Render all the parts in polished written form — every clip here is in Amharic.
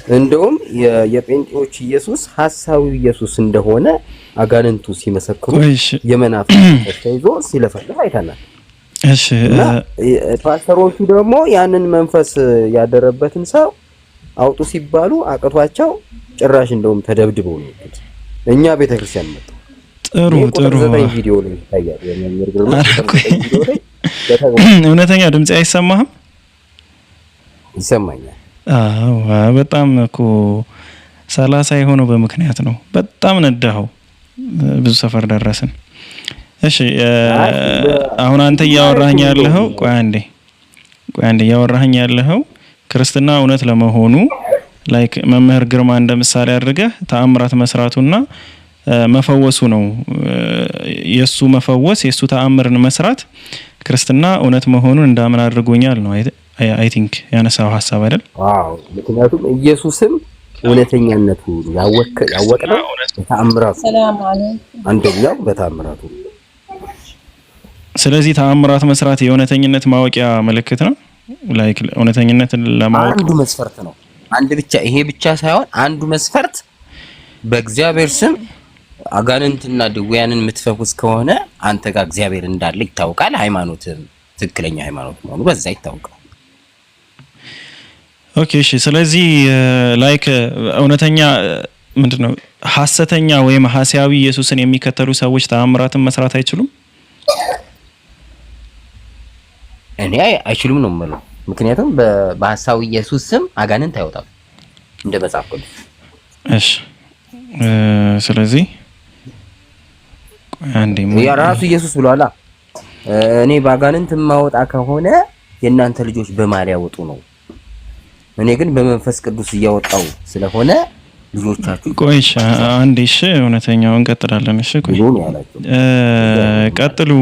እንደውም የጴንጤዎች ኢየሱስ ሐሳዊው ኢየሱስ እንደሆነ አጋንንቱ ሲመሰክሩ የመናፍስት ተይዞ ሲለፈልፍ አይተናል። እሺ ፓስተሮቹ ደግሞ ያንን መንፈስ ያደረበትን ሰው አውጡ ሲባሉ አቅቷቸው ጭራሽ እንደውም ተደብድበው ነው የወጡት። እኛ ቤተክርስቲያን መጣ። ጥሩ ቪዲዮ ላይ ይታያል። የመምህር ግርማ ቪዲዮ ላይ እውነተኛ ድምጽ አይሰማህም? ይሰማኛል። አዎ በጣም እኮ 30 የሆነው በምክንያት ነው። በጣም ነዳኸው። ብዙ ሰፈር ደረስን። እሺ አሁን አንተ እያወራኸኝ ያለኸው ቆይ አንዴ እያወራኸኝ ያለኸው ክርስትና እውነት ለመሆኑ ላይክ መምህር ግርማ እንደምሳሌ አድርገህ ተአምራት መስራቱና መፈወሱ ነው። የሱ መፈወስ የሱ ተአምርን መስራት ክርስትና እውነት መሆኑን እንዳምን አድርጎኛል ነው አይ ቲንክ ያነሳው ሐሳብ አይደል? አዎ ምክንያቱም ኢየሱስም እውነተኛነቱ ያወቅነው በተአምራቱ አንደኛው በተአምራቱ። ስለዚህ ተአምራት መስራት የእውነተኝነት ማወቂያ ምልክት ነው። ላይክ እውነተኝነትን ለማወቅ አንዱ መስፈርት ነው። አንድ ብቻ ይሄ ብቻ ሳይሆን አንዱ መስፈርት በእግዚአብሔር ስም አጋንንትና ድውያንን የምትፈውስ ከሆነ አንተ ጋር እግዚአብሔር እንዳለ ይታወቃል። ሃይማኖትም ትክክለኛ ሃይማኖት መሆኑ በዛ ይታወቃል። ኦኬ እሺ። ስለዚህ ላይክ እውነተኛ ምንድነው ሐሰተኛ ወይም ሐሳዊ ኢየሱስን የሚከተሉ ሰዎች ተአምራትን መስራት አይችሉም? እኔ አይችሉም ነው የምለው። ምክንያቱም በሐሳዊ ኢየሱስ ስም አጋንንት አይወጣም እንደ መጽሐፍ ቅዱስ። እሺ ስለዚህ አንዴ ያ ራሱ ኢየሱስ ብሏላ እኔ በአጋንንት ማወጣ ከሆነ የእናንተ ልጆች በማል ያወጡ ነው፣ እኔ ግን በመንፈስ ቅዱስ እያወጣው ስለሆነ ልጆቻችሁ ቆይሽ አንዴ። እሺ እውነተኛውን እንቀጥላለን። እሺ ቆይ ቀጥሉ።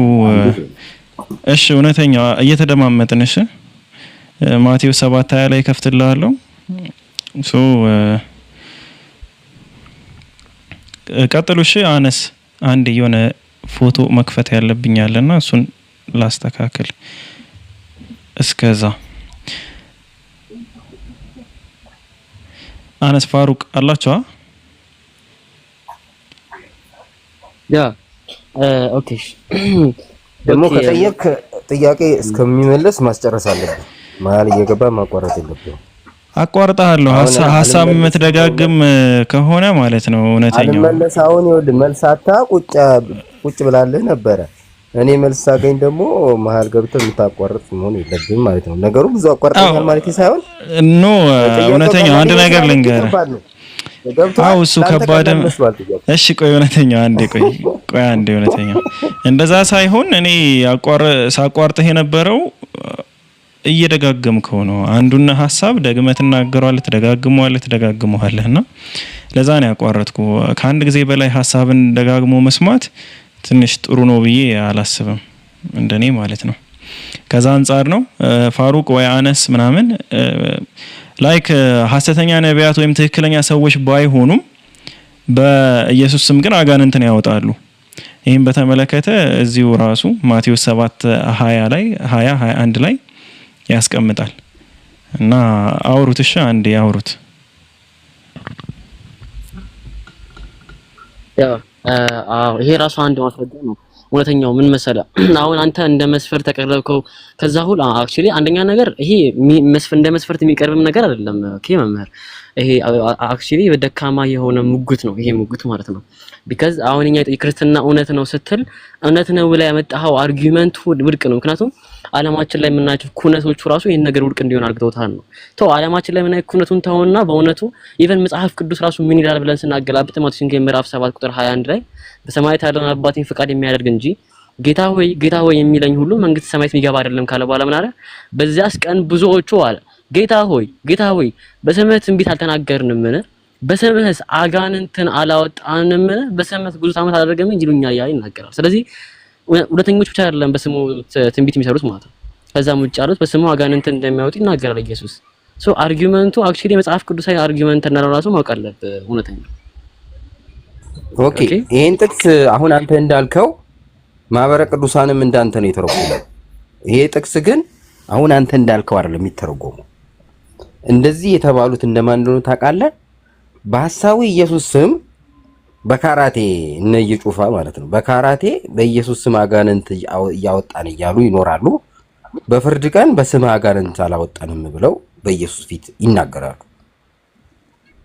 እሺ እውነተኛው እየተደማመጥን። እሺ ማቴዎስ 7:20 ላይ ከፍትልሃለሁ። ቀጥሉ። እሺ አነስ አንድ የሆነ ፎቶ መክፈት ያለብኝ አለና እሱን ላስተካክል። እስከዛ አነስ ፋሩቅ አላችሁ? ያ ኦኬ። ደግሞ ከጠየቅ ጥያቄ እስከሚመለስ ማስጨረስ አለብን። መሀል እየገባ ማቋረጥ የለብንም። አቋርጣለሁ። ሐሳብ የምትደጋግም ከሆነ ማለት ነው እውነተኛው አልመለስ። አሁን ይኸውልህ መልሳታ ቁጭ ብላለህ ነበረ። እኔ መልስ ሳገኝ ደግሞ መሀል ገብተህ የምታቋርጥ መሆን የለብህም ማለት ነው። ነገሩ ብዙ አቋርጠኛል ማለት ሳይሆን ኖ እውነተኛው አንድ ነገር ልንገርህ። አው እሱ ከባድ። እሺ ቆይ እውነተኛው አንዴ ቆይ አንዴ እውነተኛው እንደዛ ሳይሆን እኔ ሳቋርጥህ የነበረው እየደጋገምከው ነው። አንዱና ሐሳብ ደግመህ ትደጋግመዋለህና ለዛ ነው ያቋረጥኩ። ከአንድ ጊዜ በላይ ሐሳብን ደጋግሞ መስማት ትንሽ ጥሩ ነው ብዬ አላስብም፣ እንደኔ ማለት ነው። ከዛ አንፃር ነው ፋሩቅ ወይ አነስ ምናምን ላይክ ሐሰተኛ ነቢያት ወይም ትክክለኛ ሰዎች ባይሆኑም በኢየሱስ ስም ግን አጋንንትን ያወጣሉ። ይሄን በተመለከተ እዚሁ ራሱ ማቴዎስ 7:20 ላይ 21 ላይ ያስቀምጣል እና አውሩት። እሺ አንዴ አውሩት። ይሄ ራሱ አንድ ማስረጃ ነው። እውነተኛው ምን መሰለ፣ አሁን አንተ እንደ መስፈርት ተቀርበከው ከዛ ሁሉ አክቹሊ አንደኛ ነገር ይሄ እንደ መስፈርት የሚቀርብም ነገር አይደለም። ኦኬ መምህር፣ ይሄ አክቹሊ በደካማ የሆነ ሙግት ነው ይሄ ሙግት ማለት ነው። ቢካዝ አሁን እኛ የክርስትና እውነት ነው ስትል እውነት ነው ብላ ያመጣኸው አርጊውመንት ውድቅ ነው። ምክንያቱም ዓለማችን ላይ የምናያቸው ኩነቶቹ ራሱ ይሄን ነገር ውድቅ እንዲሆን አድርገውታል ነው። ዓለማችን ላይ የምናየው ኩነቱን ተውና በእውነቱ ኢቨን መጽሐፍ ቅዱስ ራሱ ምን ይላል ብለን ስናገላብጥ ማቴዎስ ወንጌል ምዕራፍ 7:21 ላይ በሰማያት ያለውን አባቴን ፍቃድ የሚያደርግ እንጂ ጌታ ሆይ የሚለኝ ሁሉ መንግስተ ሰማያት የሚገባ አይደለም ካለ በኋላ ምን አለ? በዚያስ ቀን ብዙዎቹ አለ ጌታ ሆይ በስምህ ትንቢት አልተናገርንምን? በስምህስ አጋንንትን አላወጣንምን? በስምህ ብዙ ዓመት አላደረግንም ይሉኛል ያ ይናገራል። ስለዚህ ሁለተኞች ብቻ አይደለም በስሙ ትንቢት የሚሰሩት ማለት ነው። ከዛም ውጭ ያሉት በስሙ አጋንንትን እንደሚያወጡ ይናገራል ኢየሱስ። አርጊውመንቱ አክቹሊ መጽሐፍ ቅዱሳዊ አርጊውመንት እና ራሱ ማወቅ አለብህ እውነተኛ። ኦኬ ይሄን ጥቅስ አሁን አንተ እንዳልከው ማህበረ ቅዱሳንም እንዳንተ ነው የተረጎመው። ይሄ ጥቅስ ግን አሁን አንተ እንዳልከው አይደለም የሚተረጎመው። እንደዚህ የተባሉት እንደማን እንደሆነ ታውቃለህ? በሐሳዊ ኢየሱስ ስም በካራቴ እነ እየጩፋ ማለት ነው። በካራቴ በኢየሱስ ስም አጋንንት እያወጣን እያሉ ይኖራሉ። በፍርድ ቀን በስም አጋንንት አላወጣንም ብለው በኢየሱስ ፊት ይናገራሉ።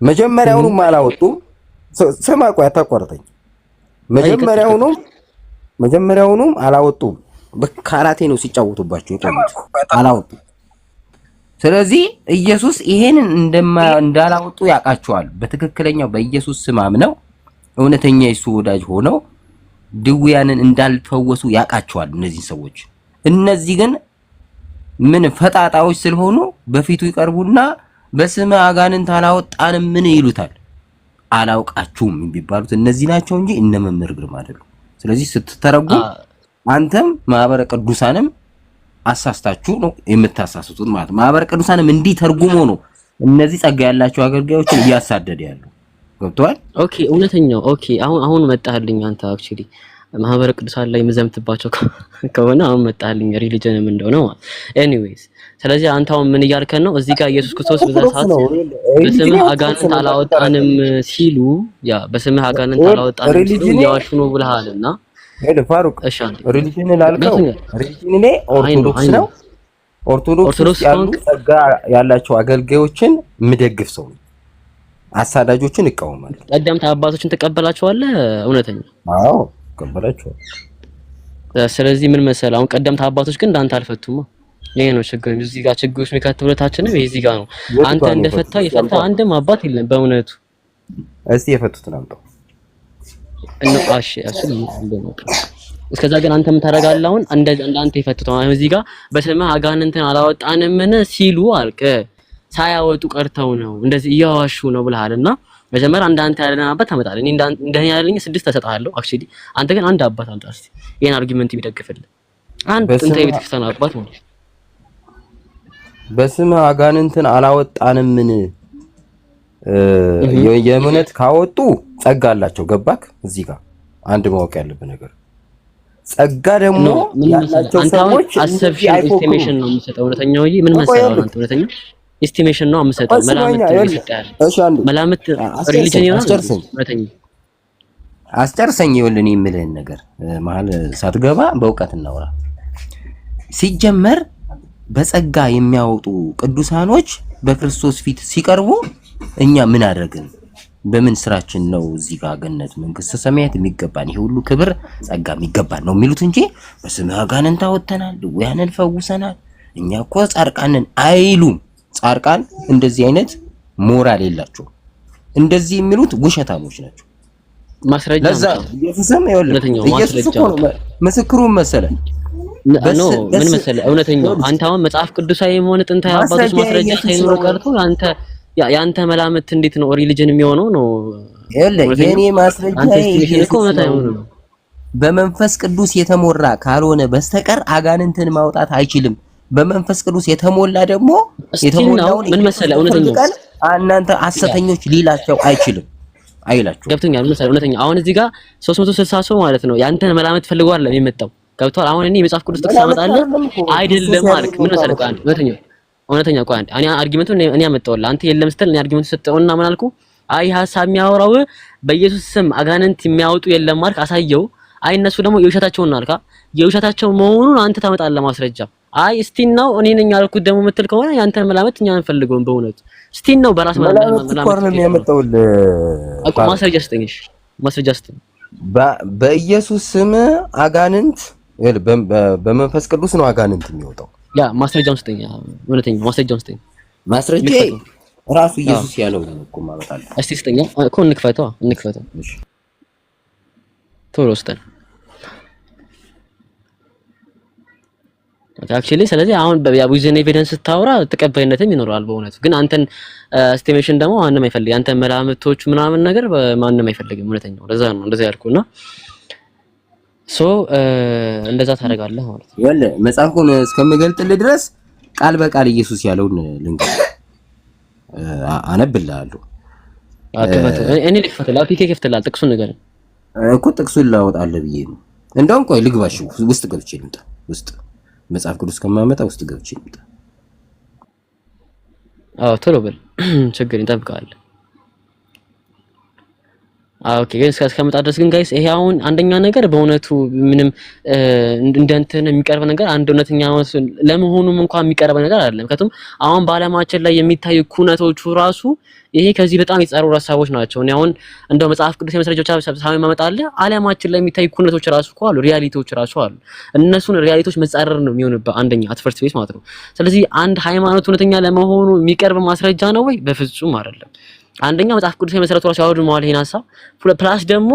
መጀመሪያውኑም አላወጡም። ስማ ቆይ አታቋርጠኝ። መጀመሪያውኑም አላወጡም። በካራቴ ነው ሲጫወቱባቸው የቆዩት፣ አላወጡም። ስለዚህ ኢየሱስ ይሄንን እንዳላወጡ ያውቃቸዋል። በትክክለኛው በኢየሱስ ስም አምነው እውነተኛ የሱ ወዳጅ ሆነው ድውያንን እንዳልፈወሱ ያውቃቸዋል እነዚህ ሰዎች። እነዚህ ግን ምን ፈጣጣዎች ስለሆኑ በፊቱ ይቀርቡና በስመ አጋንንት አላወጣንም ምን ይሉታል። አላውቃችሁም የሚባሉት እነዚህ ናቸው እንጂ እነ መምህር ግርማ አይደሉም። ስለዚህ ስትተረጉም አንተም ማህበረ ቅዱሳንም አሳስታችሁ ነው የምታሳስቱት ማለት። ማህበረ ቅዱሳንም እንዲህ ተርጉሞ ነው እነዚህ ጸጋ ያላቸው አገልጋዮችን እያሳደደ ያለው። ገብቷል? ኦኬ እውነተኛው ኦኬ አሁን መጣህልኝ አንተ አክቹሊ ማህበረ ቅዱሳን ላይ መዘምትባቸው ከሆነ አሁን መጣህልኝ ሪሊጅንም እንደሆነ ማለት ኤኒዌይስ። ስለዚህ አንተ አሁን ምን እያልከን ነው? እዚህ ጋር ኢየሱስ ክርስቶስ በዛ ሰዓት በስምህ አጋንንት አላወጣንም ሲሉ በስምህ አጋንንት አላወጣንም ሲሉ እያዋሹ ነው ብለሃልና ፋሩቅ ሪሊጅን ላልከው ሪሊጅን ላይ ኦርቶዶክስ ነው። ኦርቶዶክስ ያሉ ጸጋ ያላቸው አገልጋዮችን ምደግፍ ሰው ነው። አሳዳጆችን እቃወማለሁ። ቀደምት አባቶችን ተቀበላቸዋለህ? እውነተኛ? አዎ ተቀበላቸዋለሁ። ስለዚህ ምን መሰለህ አሁን ቀደምት አባቶች ግን እንዳንተ አልፈቱማ። ይሄ ነው ችግር። እዚህ ጋር ችግሮች የሚከተሉታችንም ይሄ እዚህ ጋር ነው። አንተ እንደፈታ የፈታ አንድም አባት የለም በእውነቱ። እስቲ የፈቱትን አምጣው እንቃሽ አስል እንደው እስከዛ ግን አንተ ምን ታደርጋለህ? አሁን እንዳንተ የፈቱት አሁን እዚህ ጋር በስምህ አጋንንትን አላወጣንም ሲሉ አልከ ሳያወጡ ቀርተው ነው እንደዚህ እያዋሹ ነው ብለሃልና መጀመሪያ አንተ ያለና አባት ታመጣለህ። እኔ እንደኛ ያለኝ 6 ተሰጣለሁ አክቹሊ። አንተ ግን አንድ አባት አምጣ እስቲ ይሄን አርጊመንት ቢደግፍልህ። አንድ ጥንታዊ ቤተክርስቲያን አባት ማለት በስመ አጋንንትን አላወጣንም የእምነት ካወጡ ጸጋ አላቸው። ገባክ? እዚህ ጋር አንድ ማወቅ ያለብህ ነገር ጸጋ ደግሞ ያላቸው ሰዎች አሰብሽ ኤስቲሜሽን ነው የሚሰጠው። እውነተኛው ምን መሰለህ አንተ እውነተኛ ኤስቲሜሽን ነው የምሰጠው። መላምት ይሰጣል። መላምት ሪሊጅን ይሆናል። አስጨርሰኝ ይኸውልህ እኔ የምልህን ነገር መሀል ሳትገባ በእውቀት እናውራ። ሲጀመር በጸጋ የሚያወጡ ቅዱሳኖች በክርስቶስ ፊት ሲቀርቡ እኛ ምን አደረግን? በምን ስራችን ነው እዚህ ጋር ገነት መንግስተ ሰማያት የሚገባን ይሄ ሁሉ ክብር ጸጋ የሚገባን ነው የሚሉት እንጂ በስምህ አጋንንት አወጥተናል፣ ድውያንን ፈውሰናል፣ እኛ እኮ ጻድቃንን አይሉም። ጻድቃን እንደዚህ አይነት ሞራል የላቸው። እንደዚህ የሚሉት ውሸታሞች ናቸው። ማስረጃ ለዛ ኢየሱስም ይኸውልህ ኢየሱስ እኮ ነው ምስክሩን መሰለህ ኖ ምን መሰለህ እውነተኛው አንተ አሁን መጽሐፍ ቅዱሳዊ የሆነ ጥንታዊ አባቶች ማስረጃ ሳይኖር ቀርቶ ያንተ መላምት እንዴት ነው ሪሊጅን የሚሆነው? ነው ይኸውልህ የኔ ማስረጃ ነው። በመንፈስ ቅዱስ የተሞራ ካልሆነ በስተቀር አጋንንትን ማውጣት አይችልም። በመንፈስ ቅዱስ የተሞላ ደግሞ የተሞላውን ምን መሰለህ እውነተኛው እናንተ ሐሰተኞች ሊላቸው አይላቸው። ገብቶኛል። ምን መሰለህ እውነተኛው አሁን እዚህ ጋር 360 ሰው ማለት ነው ያንተን መላምት ፈልገው አይደለም የመጣው። ገብቷል? አሁን እኔ መጽሐፍ ቅዱስ ጥቅስ አመጣለሁ አይደለም ማለት ምን መሰለህ ቃል እውነተኛ ቆይ አንዴ እኔ አርጊመንቱን እኔ አመጣሁልህ አንተ የለም ስትል እኔ አርጊመንቱ ሰጠውና ምን አልኩ? አይ ሐሳብ የሚያወራው በኢየሱስ ስም አጋንንት የሚያወጡ የለም ማለት አሳየው። አይ እነሱ ደግሞ የውሸታቸውን አልካ የውሸታቸው መሆኑን አንተ ታመጣለህ ማስረጃ። አይ እስቲን ነው እኔ ነኝ ያልኩት ደግሞ የምትል ከሆነ ያንተን መላመት እኛ አንፈልገውም። በእውነቱ እስቲን ነው በራስ መላመት ያመጣውልህ እኮ ማስረጃ ስጠኝሽ ማስረጃ ስጠኝ። በኢየሱስ ስም አጋንንት በመንፈስ ቅዱስ ነው አጋንንት የሚወጣው። ያ ማስረጃውን ስጠኝ። እውነተኛ ማስረጃውን ስጠኝ። ማስረጃ ራሱ ኢየሱስ ያለው ነው እኮ ማመጣለህ። እስቲ ስጠኝ እኮ እንክፈተው። እሺ ቶሎ ስጠኝ። አክቹሊ ስለዚህ አሁን በዊዝን ኤቪደንስ ስታወራ ተቀባይነትም ይኖራል በእውነቱ። ግን አንተን ኤስቲሜሽን ደግሞ ማንንም አይፈልግም። አንተን መላምቶች ምናምን ነገር ማንንም አይፈልግም። እውነተኛው ለዛ ነው እንደዛ ያልኩና እንደዛ ታደርጋለህ ማለት ነው። ይኸውልህ መጽሐፉን እስከምገልጥልህ ድረስ ቃል በቃል ኢየሱስ ያለውን ልንገርህ አነብልሃለሁ። እኔ ልክፈትልህ ፒኬ ከፍትልሃል። ጥቅሱን ንገረኝ እኮ ጥቅሱን ላወጣልህ ብዬ ነው። እንደውም ቆይ ልግባሽ ውስጥ ገብቼ ልምጣ። ውስጥ መጽሐፍ ቅዱስ ከማመጣ ውስጥ ገብቼ ልምጣ። አዎ ቶሎ በል ችግር ይጠብቃል። ኦኬ ግን እስከመጣ ድረስ ግን ጋይስ ይሄ አሁን አንደኛ ነገር በእውነቱ ምንም እንደ እንትን የሚቀርብ ነገር አንድ እውነተኛ ለመሆኑም እንኳን የሚቀርብ ነገር አይደለም። ምክንያቱም አሁን በዓለማችን ላይ የሚታዩ ኩነቶቹ ራሱ ይሄ ከዚህ በጣም የተጻሩ ሀሳቦች ናቸው። እኔ አሁን እንደው መጽሐፍ ቅዱስ የመስረጃዎች ሰብሳቢ ማመጣለ ዓለማችን ላይ የሚታዩ ኩነቶች ራሱ እኮ አሉ፣ ሪያሊቲዎች ራሱ አሉ። እነሱን ሪያሊቲዎች መጻረር ነው የሚሆንበት አንደኛ አትፈርት ቤት ማለት ነው። ስለዚህ አንድ ሃይማኖት እውነተኛ ለመሆኑ የሚቀርብ ማስረጃ ነው ወይ? በፍጹም አይደለም። አንደኛ መጽሐፍ ቅዱስ የመሰረቱ ራሱ ያወዱ መዋል ይሄን ሐሳብ ፕላስ ደግሞ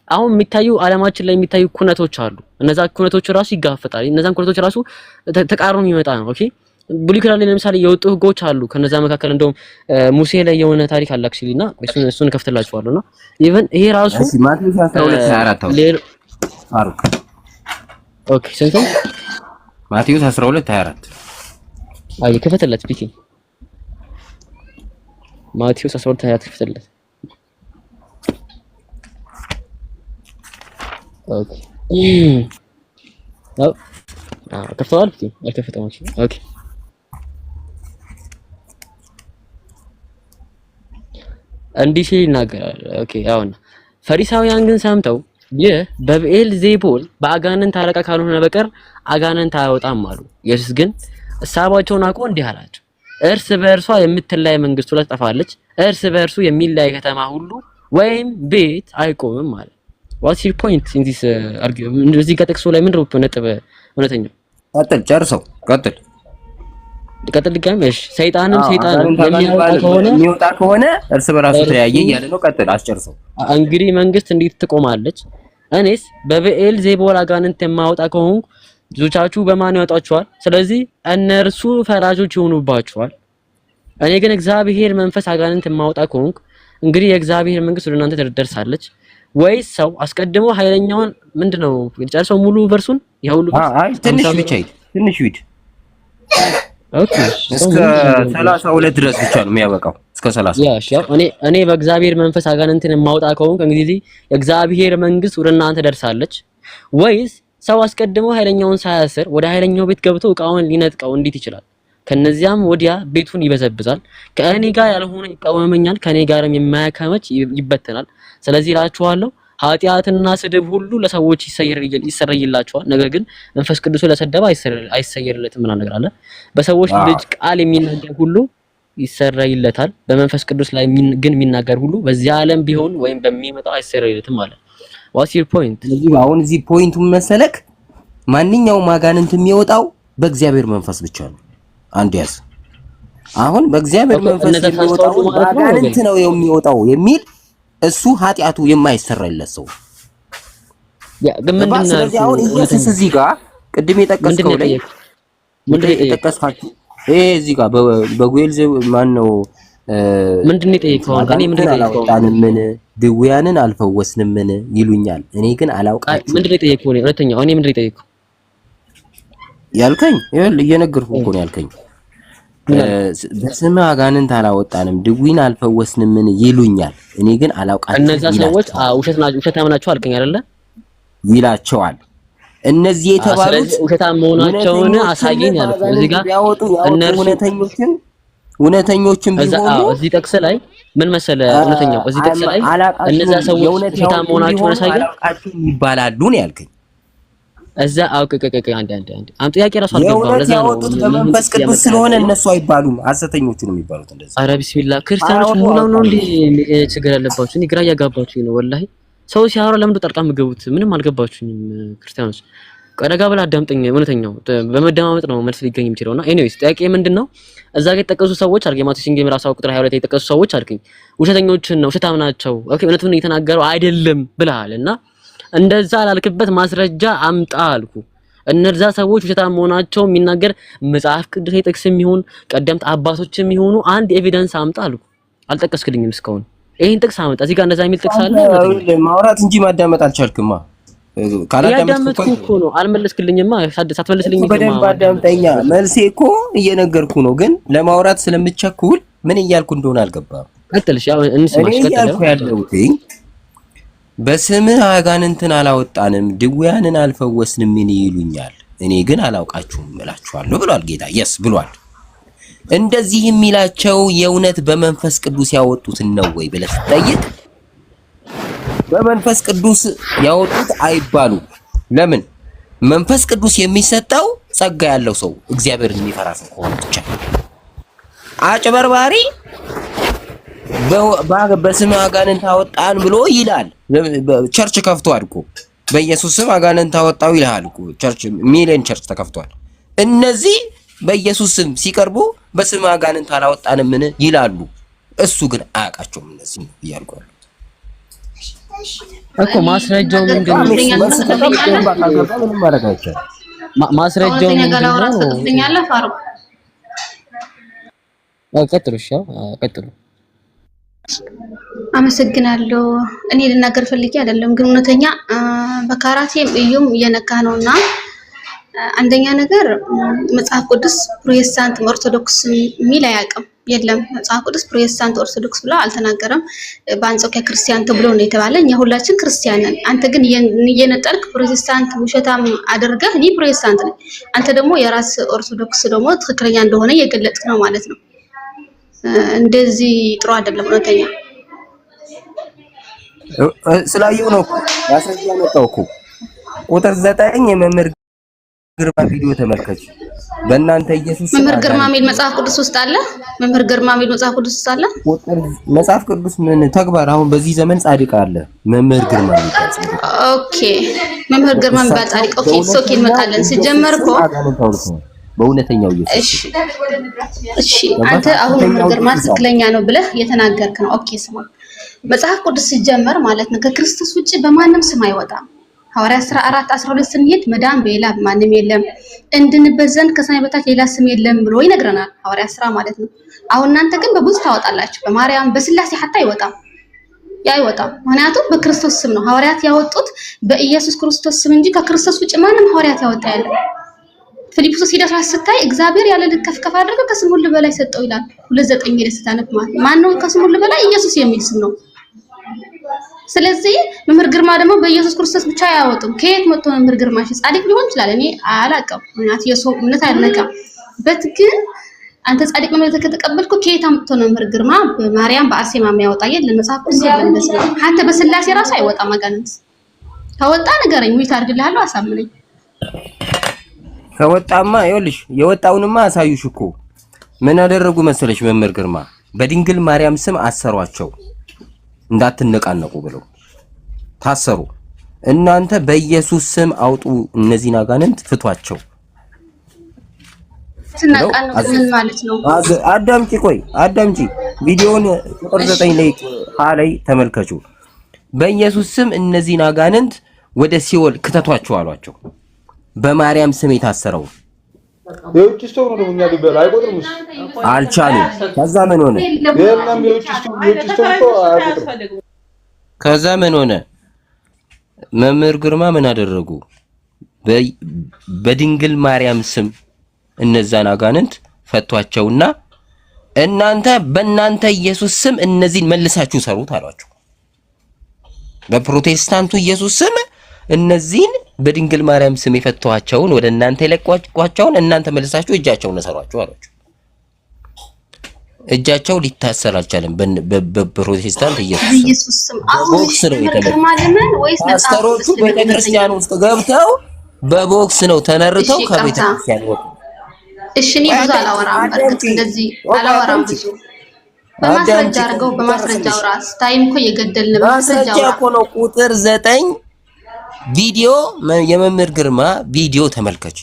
አሁን የሚታዩ ዓለማችን ላይ የሚታዩ ኩነቶች አሉ። እነዛ ኩነቶች ራሱ ይጋፈጣል። እነዛን ኩነቶች ራሱ ተቃርኖ የሚመጣ ነው። ኦኬ ብሉይ ኪዳን ላይ ለምሳሌ የወጡ ህጎች አሉ። ከነዛ መካከል እንደውም ሙሴ ላይ የሆነ ታሪክ አለ አክቹሊና እሱን ከፍትላችኋለሁና ኢቭን ይሄ ራሱ ማቴዎስ 12:24 ፋሩቅ ኦኬ ስንት ማቴዎስ 12:24 አይ ከፈተለት ቢኪ ማቴዎስ 12:24 ከፈተለት ኦኬ ከፍተዋል ቢኪ አልከፈተም ኦኬ እንዲህ ሲል ይናገራል። ኦኬ አሁን ፈሪሳውያን ግን ሰምተው ይህ በብኤል ዜቡል በአጋንንት አለቃ ካልሆነ በቀር አጋንንት አያወጣም አሉ። ኢየሱስ ግን ሐሳባቸውን አውቆ እንዲህ አላቸው፣ እርስ በእርሷ የምትለያይ መንግስት ሁለት ጠፋለች፣ እርስ በእርሱ የሚለያይ ከተማ ሁሉ ወይም ቤት አይቆምም ማለት። what's your point in this argument? እዚህ ጋር ጥቅሱ ላይ ምንድነው ነጥብ እውነተኛው? ቀጥል ጨርሰው ቀጥል ድጋሜ እሺ ሰይጣንም የሚወጣ ከሆነ እርስ በራሱ ተያየ እያለ ነው። ቀጥል አስጨርሰው። እንግዲህ መንግስት እንዴት ትቆማለች? እኔስ በብኤል ዜቡል አጋንንት የማወጣ ከሆንኩ ብዙዎቻችሁ በማን ያወጣችኋል? ስለዚህ እነርሱ ፈራጆች ይሆኑባችኋል። እኔ ግን እግዚአብሔር መንፈስ አጋንንት የማወጣ ከሆንኩ እንግዲህ የእግዚአብሔር መንግስት ወደ እናንተ ትደርሳለች። ወይስ ሰው አስቀድሞ ኃይለኛውን ምንድነው ጨርሰው ሙሉ ቨርሱን ያውሉ ትንሽ ብቻ ትንሽ ሂድ ኦኬ እስከ 32 ድረስ ብቻ ነው የሚያበቃው። እስከ 30 ያሽ እኔ በእግዚአብሔር መንፈስ አጋንንትን የማውጣ ከሆንኩ እንግዲህ የእግዚአብሔር መንግስት ወደ እናንተ ደርሳለች። ወይስ ሰው አስቀድሞ ኃይለኛውን ሳያስር ወደ ኃይለኛው ቤት ገብቶ ዕቃውን ሊነጥቀው እንዴት ይችላል? ከነዚያም ወዲያ ቤቱን ይበዘብዛል። ከእኔ ጋር ያልሆነ ይቃወመኛል፣ ከእኔ ጋርም የማያከመች ይበተናል። ስለዚህ እላችኋለሁ ኃጢአትና ስድብ ሁሉ ለሰዎች ይሰረይላቸዋል፣ ነገር ግን መንፈስ ቅዱስ ለሰደበ አይሰየርለትም። ምን ነገር አለ? በሰዎች ልጅ ቃል የሚናገር ሁሉ ይሰረይለታል፣ በመንፈስ ቅዱስ ላይ ግን የሚናገር ሁሉ በዚህ ዓለም ቢሆን ወይም በሚመጣው አይሰረይለትም ማለት። what's your point? ስለዚህ አሁን እዚህ ፖይንቱን መሰለክ ማንኛውም አጋንንት የሚወጣው በእግዚአብሔር መንፈስ ብቻ ነው። አንድ ያዝ። አሁን በእግዚአብሔር መንፈስ የሚወጣው አጋንንት ነው የሚወጣው የሚል እሱ ኃጢአቱ የማይሰራይለት ሰው ያ ግን ምንድነው? ስለዚህ አሁን ኢየሱስ እዚህ ጋር ቅድም የጠቀስከው ላይ ምንድነው የጠቀስካችሁ? እዚህ ጋር በጉኤል ማን ነው ምንድነው የጠየቀው? እኔ ምንድነው የጠየቀው? ምን ድውያንን አልፈወስንም ምን ይሉኛል፣ እኔ ግን አላውቃችሁም። ምንድነው የጠየቀው? እውነተኛው እኔ ምንድነው የጠየቀው ያልከኝ? ይኸውልህ እየነገርኩህ እኮ ነው ያልከኝ። በስመ አጋንንት አላወጣንም ድዊን አልፈወስንም ምን ይሉኛል፣ እኔ ግን አላውቃችሁም። እነዛ ሰዎች ውሸታም ናቸው አልከኝ አይደለ? ይላቸዋል። እነዚህ የተባሉት ውሸታም መሆናቸውን አሳየኝ ያልኩት እዚህ ጋር እነርሱ እውነተኞችን ቢሆኑ እዚህ ጥቅስ ላይ ምን መሰለ እውነተኛው እዚህ ጥቅስ ላይ እነዛ ሰዎች ውሸታም መሆናቸውን አሳየኝ አላውቃችሁም ይባላሉ ነው ያልከኝ። እዛ አንድ ጥያቄ ራሱ አልገባም። ለዛ ነው በመንፈስ ቅዱስ ስለሆነ እነሱ አይባሉም፣ ሐሰተኞቹ ነው የሚባሉት። እንደዛ ኧረ ቢስሚላህ ክርስቲያኖች ሙላው ነው እንዴ ችግር ያለባችሁ? እኔ ግራ እያጋባችሁኝ ነው ወላሂ። ሰው ሲያወራ ለምን ጠርቃ የምትገቡት? ምንም አልገባችሁኝም ክርስቲያኖች። ቀደጋ ብላ አዳምጠኝ። እውነተኛው በመደማመጥ ነው መልስ ሊገኝ የሚችለውና ኤኒዌይስ ጥያቄ ምንድነው? እዛ ጋር የተጠቀሱ ሰዎች አልከኝ ማቴዎስ ወንጌል ምዕራፍ 7 ቁጥር 22 የተጠቀሱ ሰዎች አልከኝ ውሸተኞችን ነው ውሸታም ናቸው። ኦኬ እውነቱን እየተናገረው አይደለም ብለሃልና እንደዛ ላልክበት ማስረጃ አምጣ አልኩ። እነዛ ሰዎች ውሸታም መሆናቸው የሚናገር መጽሐፍ ቅዱስ ጥቅስም ይሁን ቀደምት አባቶችም ይሁኑ አንድ ኤቪደንስ አምጣ አልኩ። አልጠቀስክልኝም እስካሁን። ይሄን ጥቅስ አመጣ። እዚህ ጋር እንደዛ የሚል ጥቅስ አለ? ማውራት እንጂ ማዳመጥ አልቻልክማ። ካላዳመጥኩ እኮ ነው አልመለስክልኝማ። ሳትመልስልኝ በደንብ አዳምጠኛ። መልሴ እኮ እየነገርኩ ነው፣ ግን ለማውራት ስለምቸኩል ምን እያልኩ እንደሆነ አልገባም። ቀጥልሽ። ያው እንስማሽ። ቀጥል። በስምህ አጋንንትን አላወጣንም ድውያንን አልፈወስንም ምን ይሉኛል፣ እኔ ግን አላውቃችሁም እላችኋለሁ ብሏል ጌታ። የስ ብሏል። እንደዚህ የሚላቸው የእውነት በመንፈስ ቅዱስ ያወጡትን ነው ወይ ብለህ ስትጠይቅ በመንፈስ ቅዱስ ያወጡት አይባሉ። ለምን? መንፈስ ቅዱስ የሚሰጠው ጸጋ ያለው ሰው እግዚአብሔርን የሚፈራ ሰው ከሆነ ብቻ። አጭበርባሪ በስም አጋንንት አወጣን ብሎ ይላል። ቸርች ከፍቷል እኮ በኢየሱስ ስም አጋንንት አወጣው ይላል እኮ ቸርች፣ ሚሊዮን ቸርች ተከፍቷል። እነዚህ በኢየሱስ ስም ሲቀርቡ በስም አጋንንት አላወጣንም ምን ይላሉ። እሱ ግን አያውቃቸውም። እነዚህ ነው እያልኩ እኮ ማስረጃው ምንድነው? ማስረጃው ምንድነው? ቀጥሉ። ቀጥሉ። አመሰግናለሁ። እኔ ልናገር ፈልጌ አይደለም፣ ግን እውነተኛ በካራቴም እዩም እየነካ ነውና አንደኛ ነገር መጽሐፍ ቅዱስ ፕሮቴስታንት ኦርቶዶክስ ሚል አያውቅም። የለም መጽሐፍ ቅዱስ ፕሮቴስታንት ኦርቶዶክስ ብሎ አልተናገረም። በአንጾኪያ ክርስቲያን ተብሎ ነው የተባለ። እኛ ሁላችን ክርስቲያን ነን። አንተ ግን እየነጠልክ ፕሮቴስታንት ውሸታም አድርገህ እኔ ፕሮቴስታንት ነኝ፣ አንተ ደግሞ የራስ ኦርቶዶክስ ደግሞ ትክክለኛ እንደሆነ እየገለጥክ ነው ማለት ነው። እንደዚህ ጥሩ አይደለም። እውነተኛ ስላየው ነው ማስረጃ መጣው እኮ ቁጥር 9 የመምህር ግርማ ቪዲዮ ተመልከች። በእናንተ ኢየሱስ መምህር ግርማ ሚል መጽሐፍ ቅዱስ ውስጥ አለ። መምህር ግርማ ሚል መጽሐፍ ቅዱስ ውስጥ አለ። መጽሐፍ ቅዱስ ምን ተግባር አሁን በዚህ ዘመን ጻድቅ አለ። መምህር ግርማ ሚል ኦኬ፣ መምህር ግርማ የሚባል ጻድቅ ኦኬ፣ ሶኪ እንመጣለን። ሲጀመር እኮ በእውነተኛው ኢየሱስ እሺ፣ አንተ አሁን መምህር ግርማ ትክክለኛ ነው ብለህ የተናገርክ ነው። ኦኬ፣ ስማ፣ መጽሐፍ ቅዱስ ሲጀመር ማለት ነው ከክርስቶስ ውጪ በማንም ስም አይወጣም። ሐዋርያት 14:12 ስንሄድ መዳን በሌላ ማንም የለም እንድንበት ዘንድ ከሰማይ በታች ሌላ ስም የለም ብሎ ይነግረናል። ሐዋርያት ሥራ ማለት ነው። አሁን እናንተ ግን በብዙ ታወጣላችሁ። በማርያም በስላሴ ሐታ አይወጣም። አይወጣም። ምክንያቱም በክርስቶስ ስም ነው ሐዋርያት ያወጡት፣ በኢየሱስ ክርስቶስ ስም እንጂ ከክርስቶስ ውጪ ማንም ሐዋርያት ያወጣ የለም። ፊልጵስዩስ ሂደት ስታይ እግዚአብሔር ያለ ልክ ከፍ አድርገው ከስም ሁሉ በላይ ሰጠው ይላል። 2:9 ሄደህ ስታነብ ማለት ማን ነው ከስም ሁሉ በላይ? ኢየሱስ የሚል ስም ነው። ስለዚህ መምህር ግርማ ደግሞ በኢየሱስ ክርስቶስ ብቻ አያወጡም። ከየት መጥቶ መምህር ግርማ ጻድቅ ሊሆን ይችላል፣ እኔ አላውቅም። ምክንያቱም የሰው እምነት አይነካም። በት ግን አንተ ጻድቅ ነው ከተቀበልኩ ከየት አምጥቶ ነው መምህር ግርማ በማርያም በአርሴማ የሚያወጣ? የለም መጽሐፍ ቅዱስ የለም። እንደዚህ አንተ በስላሴ ራሱ አይወጣም። አጋንንት ከወጣ ንገረኝ፣ ሙይት አድርግልሃለሁ፣ አሳምነኝ። ከወጣማ ይኸውልሽ የወጣውንማ አሳዩሽ እኮ ምን አደረጉ መሰለሽ? መምህር ግርማ በድንግል ማርያም ስም አሰሯቸው እንዳትነቃነቁ ብለው ታሰሩ። እናንተ በኢየሱስ ስም አውጡ እነዚህን አጋንንት ፍቷቸው። ትነቃነቁ ምን ማለት ነው? አዳምጪ፣ ቆይ አዳምጪ። ቪዲዮውን ቁጥር 9 ላይ ተመልከቹ። በኢየሱስ ስም እነዚህን አጋንንት ወደ ሲኦል ክተቷቸው አሏቸው። በማርያም ስም የታሰረው የውጭ ሰው ነው ደግሞ ሊበላ አይቆጥርም። አልቻሉም። ከዛ ምን ሆነ? የለም የውጭ ሰው አይቆጥርም። ከዛ ምን ሆነ? መምህር ግርማ ምን አደረጉ? በድንግል ማርያም ስም እነዛን አጋንንት ፈቷቸውና እናንተ በእናንተ ኢየሱስ ስም እነዚህን መልሳችሁ ሰሩት አሏቸው። በፕሮቴስታንቱ ኢየሱስ ስም እነዚህን በድንግል ማርያም ስም የፈቷቸውን ወደ እናንተ የለቋቸውን እናንተ መልሳችሁ እጃቸውን ሰሯቸው አሏቸው። እጃቸው ሊታሰር አልቻለም። በፕሮቴስታንት ኢየሱስ ስም ቦክስ ነው የተመለከተው። ፓስተሮቹ ቤተክርስቲያን ውስጥ ገብተው በቦክስ ነው ተነርተው ከቤተክርስቲያን ወጡ። እሺ እኔ ብዙ አላወራም። በርግጥ እንደዚህ አላወራም ብዙ በማስረጃ አድርገው በማስረጃው ራስ ታይም እኮ የገደልን በማስረጃው እኮ ነው። ቁጥር 9 ቪዲዮ የመምህር ግርማ ቪዲዮ ተመልከች።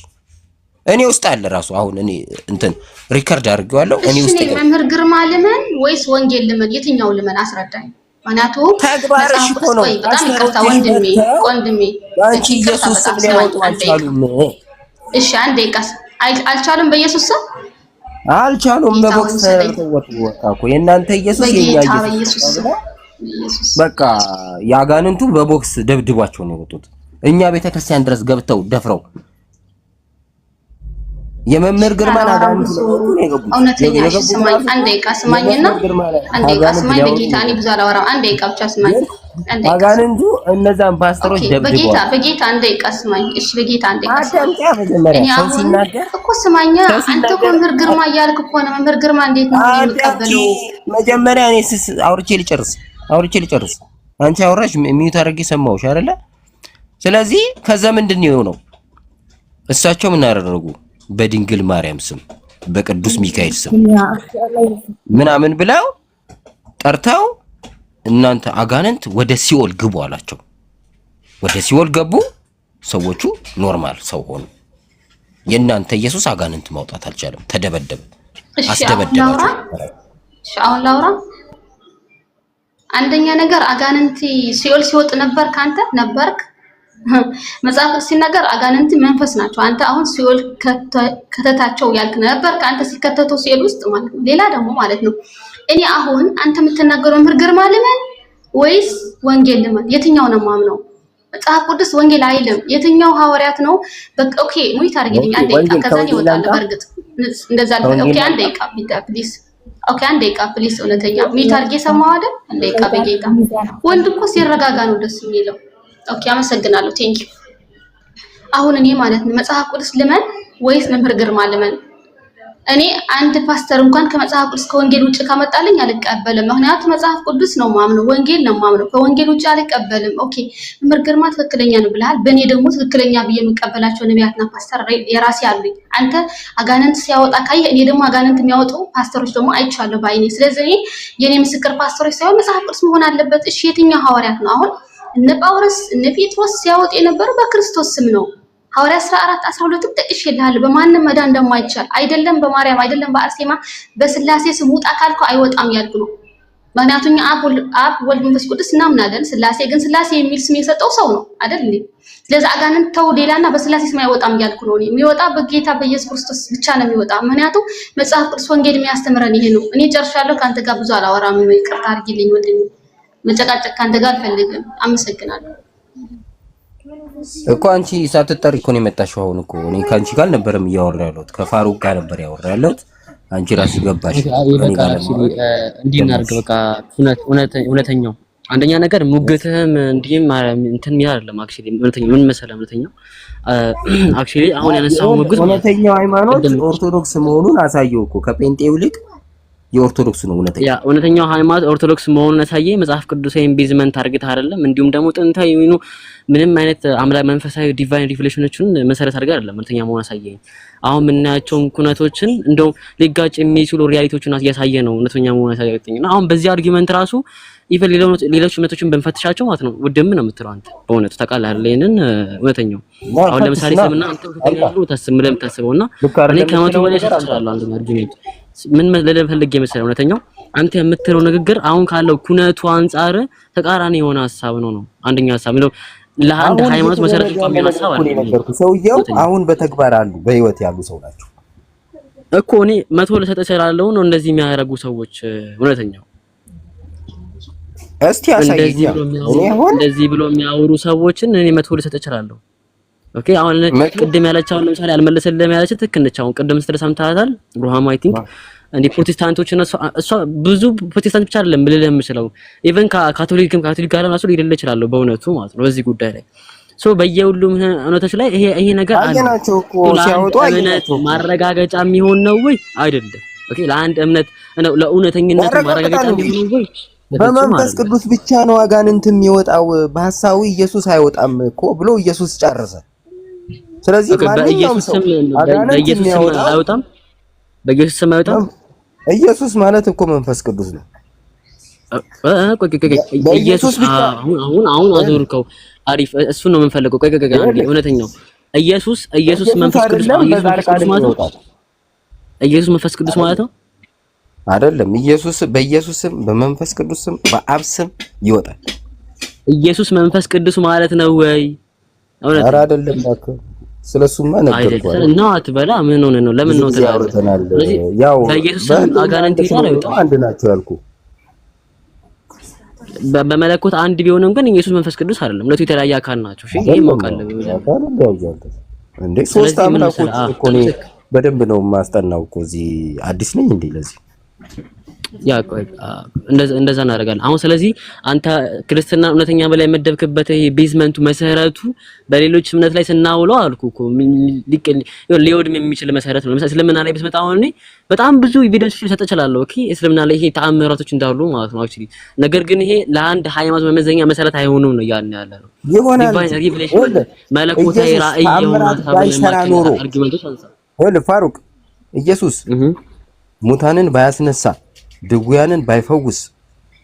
እኔ ውስጥ አለ ራሱ አሁን እኔ እንትን ሪከርድ አድርጌዋለሁ። እኔ ውስጥ መምህር ግርማ ልመን ወይስ ወንጌል ልመን? የትኛው ልመን አስረዳኝ። ምክንያቱም ተግባርሽ እኮ ነው። በጣም ይቅርታ ወንድሜ አንቺ ኢየሱስ ስም ሊያወጡ አልቻሉም። እሺ አንዴ ቃስ አልቻሉም። በኢየሱስ ስም አልቻሉም። በቦክስ ተወጡ። እኮ የእናንተ ኢየሱስ የኛ ኢየሱስ በቃ ያጋንንቱ በቦክስ ደብድቧቸው ነው የወጡት። እኛ ቤተክርስቲያን ድረስ ገብተው ደፍረው የመምህር ግርማን አጋንንቱ ነው የገቡት። እውነተኛ ስማኝ፣ አንዴ ቃ ስማኝና አንዴ ቃ ስማኝ። በጌታ እኔ ብዙ አላወራም። አንዴ ቃ ብቻ ስማኝ። አጋንንቱ እነዛን ፓስተሮች ደብድበዋል። በጌታ አንዴ ቀስማኝ። እሺ በጌታ አንዴ ቀስማኝ። መጀመሪያ ሰው ሲናገር እኮ ስማኛ። አንተ እኮ መምህር ግርማ እያልክ እኮ ነው። መምህር ግርማ እንዴት ነው የሚቀበለው? መጀመሪያ እኔ አውርቼ ልጨርስ። አንቺ አውራሽ ሚዩት አድርጌ ሰማሁሽ አይደለ? ስለዚህ ከዛ ምንድን ነው የሆነው? እሳቸው ምን አደረጉ? በድንግል ማርያም ስም በቅዱስ ሚካኤል ስም ምናምን ብለው ጠርተው እናንተ አጋንንት ወደ ሲኦል ግቡ አላቸው። ወደ ሲኦል ገቡ። ሰዎቹ ኖርማል ሰው ሆኑ። የእናንተ ኢየሱስ አጋንንት ማውጣት አልቻለም። ተደበደበ፣ አስደበደባቸው። አሁን ላውራ። አንደኛ ነገር አጋንንት ሲኦል ሲወጥ ነበር ካንተ ነበርክ። መጽሐፍ ሲናገር አጋንንት መንፈስ ናቸው። አንተ አሁን ሲኦል ከተታቸው ያልክ ነበር ካንተ ሲከተቱ ሲኦል ውስጥ ማለት ነው። ሌላ ደግሞ ማለት ነው እኔ አሁን አንተ የምትናገረው መምህር ግርማ ልመን ወይስ ወንጌል ልመን? የትኛው ነው የማምነው? መጽሐፍ ቅዱስ ወንጌል አይልም። የትኛው ሐዋርያት ነው? በቃ ኦኬ ሙይት አድርግልኝ አንዴ ደቂቃ ከዛ ነው ይወጣል። በርግጥ እንደዛ ኦኬ አንዴ ደቂቃ ፕሊዝ። ኦኬ አንዴ ደቂቃ ፕሊዝ። እውነተኛ ሙይት አድርጌ ሰማው አይደል? አንዴ ደቂቃ በጌታ ወንድ እኮ ሲረጋጋ ነው ደስ የሚለው። ኦኬ አመሰግናለሁ። ቴንክ ዩ። አሁን እኔ ማለት ነው መጽሐፍ ቅዱስ ልመን ወይስ መምህር ግርማ ልመን? እኔ አንድ ፓስተር እንኳን ከመጽሐፍ ቅዱስ ከወንጌል ውጭ ካመጣልኝ አልቀበልም። ምክንያቱም መጽሐፍ ቅዱስ ነው ማምነው፣ ወንጌል ነው ማምነው። ከወንጌል ውጭ አልቀበልም። ኦኬ መምህር ግርማ ትክክለኛ ነው ብለሃል። በእኔ ደግሞ ትክክለኛ ብዬ የምቀበላቸው ነቢያትና ፓስተር የራሴ አሉኝ። አንተ አጋንንት ሲያወጣ ካየህ እኔ ደግሞ አጋንንት የሚያወጡ ፓስተሮች ደግሞ አይቻለሁ በዓይኔ። ስለዚህ እኔ የኔ ምስክር ፓስተሮች ሳይሆን መጽሐፍ ቅዱስ መሆን አለበት። እሺ የትኛው ሐዋርያት ነው አሁን? እነ ጳውሎስ እነ ጴጥሮስ ሲያወጡ የነበረው በክርስቶስ ስም ነው። ሐዋርያ 14:12 ጠቅሼልሃለሁ። በማንም መዳን እንደማይቻል አይደለም በማርያም አይደለም በአርሴማ በስላሴ ስም ውጣ ካልከው አይወጣም ያልኩ ነው። ምክንያቱም አብ ወልድ መንፈስ ቅዱስ እናምናለን። ስላሴ ግን ስላሴ የሚል ስም የሰጠው ሰው ነው አይደል እንዴ? ስለዚህ አጋንንት ተው ሌላና በስላሴ ስም አይወጣም ያልኩ ነው። የሚወጣ በጌታ በኢየሱስ ክርስቶስ ብቻ ነው የሚወጣ። ምክንያቱም መጽሐፍ ቅዱስ ወንጌል የሚያስተምረን ይሄ ነው። እኔ ጨርሻለሁ። ካንተ ጋር ብዙ አላወራም። ይቅርታ አድርጊልኝ ወንድሜ። መጨቃጨቅ ካንተ ጋር አልፈልግም። አመሰግናለሁ። እኮ አንቺ ሳትጠሪ እኮ ነው የመጣሽው። አሁን እኮ እኔ ካንቺ ጋር ነበርም እያወራ ያለሁት ከፋሩቅ ጋር ነበር ያወራ ያለሁት። አንቺ ራስሽ ገባሽ። እንዲህ እናድርግ በቃ እውነተኛው አንደኛ ነገር ሙግትህም እንዲህም እንትን የሚል አይደለም። አክቹሊ እውነተኛው ምን መሰለህ? እውነተኛው አክቹሊ አሁን ያነሳው ሙግት እውነተኛው ሃይማኖት ኦርቶዶክስ መሆኑን አሳየው እኮ ከጴንጤው ይልቅ የኦርቶዶክስ ነው እውነተኛ። ያ እውነተኛው ሃይማኖት ኦርቶዶክስ መሆኑን ያሳየ መጽሐፍ ቅዱሳዊን ቤዝመንት አድርገህ አይደለም። እንዲሁም ደግሞ ጥንታዊ የሆኑ ምንም አይነት አምላክ መንፈሳዊ ዲቫይን ሪቨሌሽኖችን መሰረት አድርገህ አይደለም እውነተኛ መሆኑን ያሳየ። አሁን የምናያቸውን ኩነቶችን እንደው ሊጋጭ የሚችሉ ሪያሊቲዎችን እያሳየ ነው እውነተኛ መሆኑን ያሳየኝ። አሁን በዚህ አርጊመንት ራሱ ኢቨን ሌሎች እምነቶችን ብንፈትሻቸው ማለት ነው ውድም ነው የምትለው አንተ በእውነቱ ታውቃለህ አይደል? ይሄንን እውነተኛው አሁን ለምሳሌ ስምና አንተ ታስበውና እኔ ከመቶ በላይ እችላለሁ። አንደኛ አርጊመንት ምን መለለ ፈልጌ መሰለህ? እውነተኛው አንተ የምትለው ንግግር አሁን ካለው ኩነቱ አንፃር ተቃራኒ የሆነ ሐሳብ ነው። አንደኛ ሐሳብ ነው ለአንድ ሃይማኖት መሰረት የሚቆም ሐሳብ አለ። ሰውየው አሁን በተግባር አሉ በህይወት ያሉ ሰው ናቸው እኮ እኔ መቶ ልሰጥ እችላለሁ ነው እንደዚህ የሚያደርጉ ሰዎች እውነተኛው እስቲ አሳየኝ። እንደዚህ ብሎ የሚያወሩ ሰዎችን እኔ መቶ ልሰጥ እችላለሁ። ኦኬ አሁን ቅድም ያለቻውን ለምሳሌ አልመለሰልህም ያለች ትክክል ነች። አሁን ቅድም ስትል ሰምተሃታል። ሩሃማ አይ ቲንክ እንደ ፕሮቴስታንቶች እሷ ብዙ ፕሮቴስታንት ብቻ አይደለም ብልህ የምችለው ኢቭን ካቶሊክ ጋር ራሱ ሊደለ ይችላል በእውነቱ ማለት ነው በዚህ ጉዳይ ላይ ሶ በየሁሉም እውነቶች ላይ ይሄ ነገር አየናቸው እኮ ሲያወጡ አየናቸው። ማረጋገጫ የሚሆን ነው ወይ አይደለም? ኦኬ ለአንድ እምነት ለእውነተኝነት ማረጋገጫ የሚሆን ነው ወይ? በመንፈስ ቅዱስ ብቻ ነው አጋንንት የሚወጣው በሐሳዊ ኢየሱስ አይወጣም እኮ ብሎ ኢየሱስ ጨረሰ። ስለዚህ ማንኛውም ሰው አጋንንት አይወጣም። በኢየሱስ ስም አይወጣም። ኢየሱስ ማለት እኮ መንፈስ ቅዱስ ነው። ኢየሱስ አሁን አዞርከው። አሪፍ እሱን ነው የምንፈልገው። አንዴ እውነተኛው ኢየሱስ መንፈስ ቅዱስ ነው። ኢየሱስ መንፈስ ቅዱስ ማለት ነው አይደለም። ኢየሱስ በኢየሱስ ስም በመንፈስ ቅዱስ ስም በአብ ስም ይወጣል። ኢየሱስ መንፈስ ቅዱስ ማለት ነው ወይ? ኧረ አይደለም እባክህ። ስለሱማ ነገርኩህ እና አትበላ። ምን ሆነ ነው? ለምን ነው ተናግረህ? ያው በኢየሱስ ስም አጋንንት ይወጣል። አንድ ናቸው ያልኩህ። በመለኮት አንድ ቢሆንም ግን ኢየሱስ መንፈስ ቅዱስ አይደለም። ሁለቱ የተለያየ አካል ናቸው። እሺ ይሄ ማውቃለህ እንዴ? ሶስት አምላኮች እኮ ነው። በደንብ ነው የማስጠናው እኮ እዚህ አዲስ ነኝ እንዴ? ለዚህ ያ ቆይ እንደዛ እናደርጋለን አሁን። ስለዚህ አንተ ክርስትና እውነተኛ በላይ መደብክበት ይሄ ቤዝመንቱ መሰረቱ በሌሎች እምነት ላይ ስናውለው አልኩ እኮ ሊወድም የሚችል መሰረት ነው። ለምሳሌ እስልምና ላይ ብትመጣ አሁን እኔ በጣም ብዙ ኤቪደንስ ልሰጥ እችላለሁ። ኦኬ እስልምና ላይ ይሄ ተአምራቶች እንዳሉ ማለት ነው አክቹሊ። ነገር ግን ይሄ ለአንድ ሃይማኖት መመዘኛ መሰረት አይሆኑም ነው ያን ያለ ነው። ዲቫይን ሪቪሌሽን መለኮታዊ ራእይ የሆነ አርጊመንቶች አንሳ ወል ፋሩቅ ኢየሱስ ሙታንን ባያስነሳ ድውያንን ባይፈውስ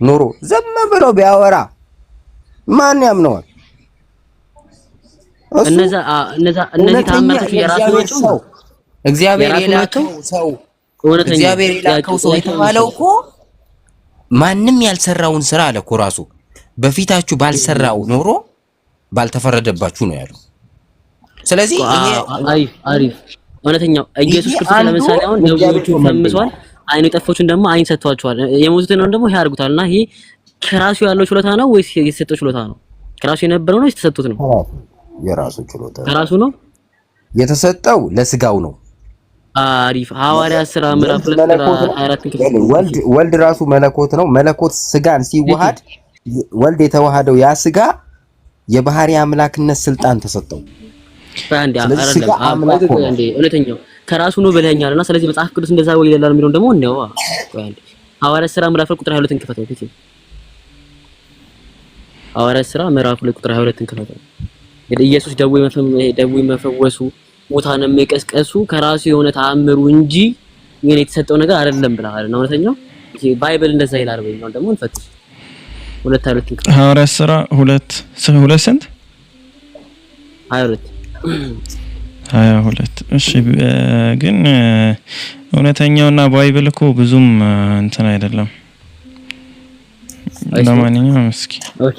ኖሮ ዘም ብሎ ቢያወራ ማን ያምነዋል? እነዚህ ተአምራቶች የራሱ ነው። እግዚአብሔር የላከው ሰው የተባለው እኮ ማንም ያልሰራውን ስራ አለ እኮ ራሱ በፊታችሁ ባልሰራው ኖሮ ባልተፈረደባችሁ ነው ያለው። ስለዚህ ይሄ አሪፍ እውነተኛው ኢየሱስ ክርስቶስ ለምሳሌ አሁን ነብዮቹ ፈምሷል፣ አይኑ የጠፋዎችን ደግሞ አይን ሰጥቷቸዋል፣ የሞቱትን ደግሞ ይሄ አድርጉታልና ይሄ ከራሱ ያለው ችሎታ ነው ወይስ የተሰጠው ችሎታ ነው? ከራሱ የነበረው ነው የተሰጡት ነው? የራሱ ችሎታ ከራሱ ነው የተሰጠው፣ ለስጋው ነው። አሪፍ ሐዋርያት ሥራ ምዕራፍ 2 ወልድ ራሱ መለኮት ነው። መለኮት ስጋን ሲዋሃድ ወልድ የተዋሃደው ያ ስጋ የባህሪ አምላክነት ስልጣን ተሰጠው። እውነተኛው ከራሱ ነው ብለኸኛልና ስለዚህ መጽሐፍ ቅዱስ እንደዛ ወይ ይላል የሚለው ደግሞ ነው። ሐዋርያት ሥራ ምዕራፍ 2 ቁጥር 22 እንከፈተው እሺ። ሐዋርያት ሥራ ምዕራፍ 2 ቁጥር 22 እንከፈተው። እንግዲህ ኢየሱስ ደዌ መፈወሱ ሙታንን መቀስቀሱ ከራሱ የሆነ ተአምሩ እንጂ ምን የተሰጠው ነገር አይደለም ብለሃል ነው እውነተኛው። ባይብል እንደዛ ይላል ወይ ነው ደግሞ እንፈትሽ። 2:22 ሐዋርያት ሥራ 2 ስንት 22 እሺ። ግን እውነተኛውና ባይብል እኮ ብዙም እንትን አይደለም። ለማንኛውም እስኪ ኦኬ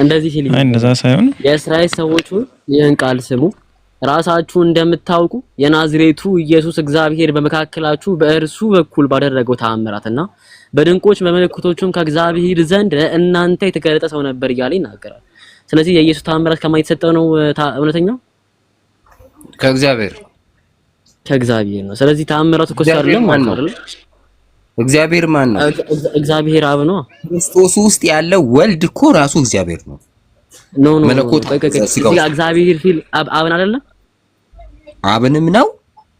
እንደዚህ ሲል እንደዛ ሳይሆን የእስራኤል ሰዎች ይህን ቃል ስሙ፣ ራሳችሁ እንደምታውቁ የናዝሬቱ ኢየሱስ እግዚአብሔር በመካከላችሁ በእርሱ በኩል ባደረገው ተአምራትና በድንቆች በመለኮቶቹም ከእግዚአብሔር ዘንድ ለእናንተ የተገለጠ ሰው ነበር እያለ ይናገራል። ስለዚህ የኢየሱስ ተአምራት ከማን የተሰጠው ነው እውነተኛው? ከእግዚአብሔር ነው። ስለዚህ ተአምራቱ እኮ አይደለም ማለት ነው። እግዚአብሔር ማን ነው? እግዚአብሔር አብ ነው። ክርስቶስ ውስጥ ያለው ወልድ እኮ ራሱ እግዚአብሔር ነው። መለኮት እግዚአብሔር ፊል አብን አይደለም? አብንም ነው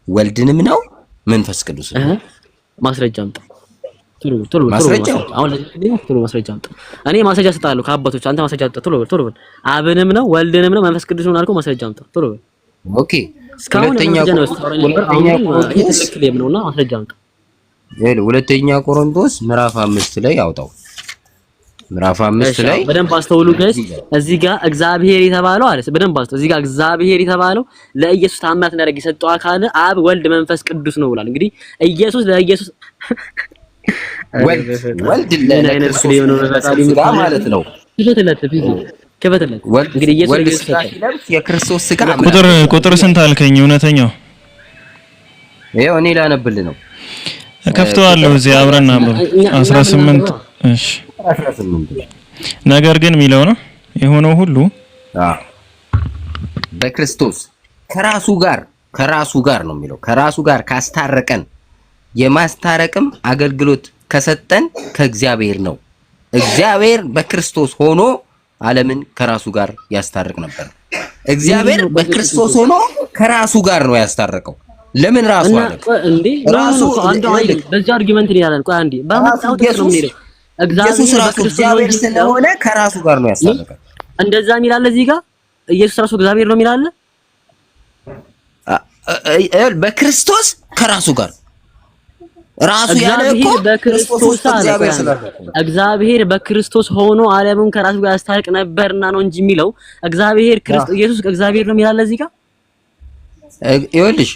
ወልድንም ነው መንፈስ ቅዱስ ነው። ማስረጃ አምጣ። ቶሎ ማስረጃ አምጣ። እኔ ማስረጃ ሰጣለሁ ከአባቶች፣ አንተ ማስረጃ አምጣ። ቶሎ በል። አብንም ነው ወልድንም ነው መንፈስ ቅዱስ ነው አልኩ። ማስረጃ አምጣ ቶሎ በል። ኦኬ ሁለተኛ ቆሮንቶስ ምዕራፍ 5 ላይ ያውጣው። ምዕራፍ 5 ላይ በደንብ አስተውሉ ጋይስ። እዚህ ጋር እግዚአብሔር የተባለው አለ። በደንብ አስተውሉ። እዚህ ጋር እግዚአብሔር የተባለው ለኢየሱስ ታምራት እንዳደረገ የሰጠው አካል አብ፣ ወልድ፣ መንፈስ ቅዱስ ነው ብሏል። እንግዲህ ኢየሱስ ለኢየሱስ ወልድ ለክርስቶስ ማለት ነው። ከበተለት እንግዲህ ኢየሱስ የክርስቶስ ስጋ ቁጥር ስንት አልከኝ? እውነተኛው ይሄው እኔ ላነብልህ ነው። ከፍተዋለሁ እዚህ አብረን አንብብ። 18 እሺ 18 ነገር ግን የሚለው ነው የሆነው ሁሉ በክርስቶስ ከራሱ ጋር ነው የሚለው። ከራሱ ጋር ካስታረቀን የማስታረቅም አገልግሎት ከሰጠን ከእግዚአብሔር ነው። እግዚአብሔር በክርስቶስ ሆኖ ዓለምን ከራሱ ጋር ያስታርቅ ነበር። እግዚአብሔር በክርስቶስ ሆኖ ከራሱ ጋር ነው ያስታረቀው። ለምን ራሱ አለ እንዴ? ራሱ አንዱ አይደል? በዚህ አርጊመንት ነው ያለን። ቆይ አንዴ በመጣው ተከትሎ ነው የሚለው እግዚአብሔር ስለሆነ ከራሱ ጋር ነው ያስታረቀው። እንደዛ የሚላል እዚህ ጋር ኢየሱስ ራሱ እግዚአብሔር ነው የሚላል። በክርስቶስ ከራሱ ጋር ራሱ ያለ እኮ በክርስቶስ እግዚአብሔር በክርስቶስ ሆኖ ዓለምን ከራሱ ጋር ያስታርቅ ነበርና ነው እንጂ የሚለው እግዚአብሔር ክርስቶስ ኢየሱስ እግዚአብሔር ነው የሚላል እዚህ ጋር። ይኸውልሽ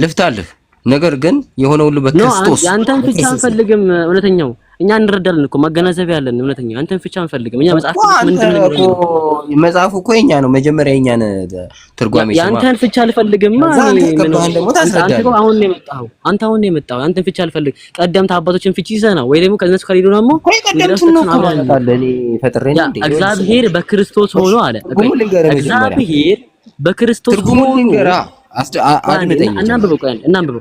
ልፍታልህ ነገር ግን የሆነ ሁሉ በክርስቶስ ያንተን ፍቻ አንፈልግም። እውነተኛው እኛ እንረዳለን እኮ ማገናዘብ ያለን እውነተኛው ያንተን ፍቻ አንፈልግም። እኛ መጽሐፍ ምንድነው እኮ መጽሐፉ እኮ የኛ ነው። መጀመሪያ የኛን ትርጓሜ ሲማ ያንተን ፍቻ አልፈልግም። አንተ አሁን ነው የመጣው። ያንተን ፍቻ አልፈልግ። ቀደምት አባቶችን ፍቺ ይዘና ወይ ደግሞ ከነሱ ከሌሉ ደግሞ እግዚአብሔር በክርስቶስ ሆኖ አለ። እግዚአብሔር በክርስቶስ ሆኖ አድምጠኝ።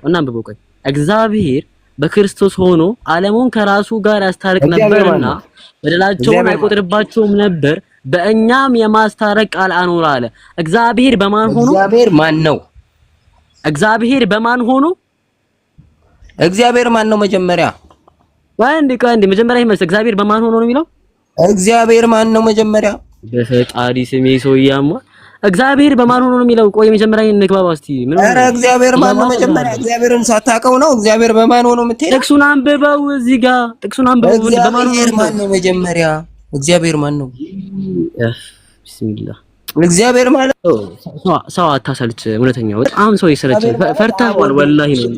እናንብበው ቆይ እግዚአብሔር በክርስቶስ ሆኖ ዓለሙን ከራሱ ጋር ያስታርቅ ነበርና በደላቸውን አይቆጥርባቸውም ነበር፣ በእኛም የማስታረቅ ቃል አኖረ አለ። እግዚአብሔር በማን ሆኖ? እግዚአብሔር ማን ነው? እግዚአብሔር በማን ሆኖ? እግዚአብሔር ማን ነው? መጀመሪያ አንድ መጀመሪያ ይመስ እግዚአብሔር በማን ሆኖ ነው የሚለው? እግዚአብሔር ማን ነው መጀመሪያ? በፈጣሪ ስም ሰውያማ እግዚአብሔር በማን ሆኖ ነው የሚለው? ቆይ መጀመሪያ እንግባባ እስቲ። ምን ኧረ እግዚአብሔር ማን ነው መጀመሪያ? እግዚአብሔርን ሳታውቀው ነው እግዚአብሔር በማን ሆኖ የምትሄድ? ጥቅሱን አንብበው እዚህ ጋር ጥቅሱን አንብበው። እግዚአብሔር ማን ነው መጀመሪያ? እግዚአብሔር ማን ነው? ቢስሚላህ እግዚአብሔር ማለት ሰው አታሰልች። እውነተኛው በጣም ሰው ይሰለች። ፈርተዋል ወላሂ ነው።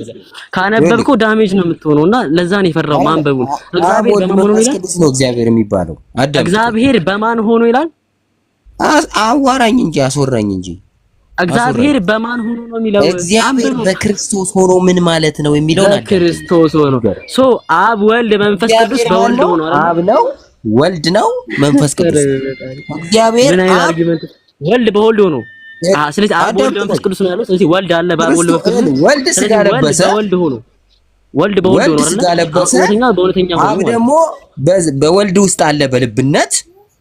ካነበብከው ዳሜጅ ነው የምትሆነውና ለዛ ነው የፈራው ማንበቡን። እግዚአብሔር በማን ሆኖ ይላል? ነው እግዚአብሔር የሚባለው እግዚአብሔር በማን ሆኖ ይላል? አዋራኝ እንጂ አስወራኝ እንጂ እግዚአብሔር በማን ሆኖ ነው የሚለው? እግዚአብሔር በክርስቶስ ሆኖ ምን ማለት ነው የሚለው ነገር በክርስቶስ ሆኖ አብ ወልድ መንፈስ ቅዱስ በወልድ ሆኖ አብ ነው ወልድ ነው መንፈስ ቅዱስ እግዚአብሔር ወልድ በወልድ ሆኖ ስለዚህ አብ ወልድ መንፈስ ቅዱስ ነው ያለው። ስለዚህ ወልድ አለ በወልድ በኩል ወልድ ስጋ ለበሰ ወልድ ሆኖ ወልድ በወልድ ሆኖ ስጋ ለበሰ አብ ደግሞ በወልድ ውስጥ አለ በልብነት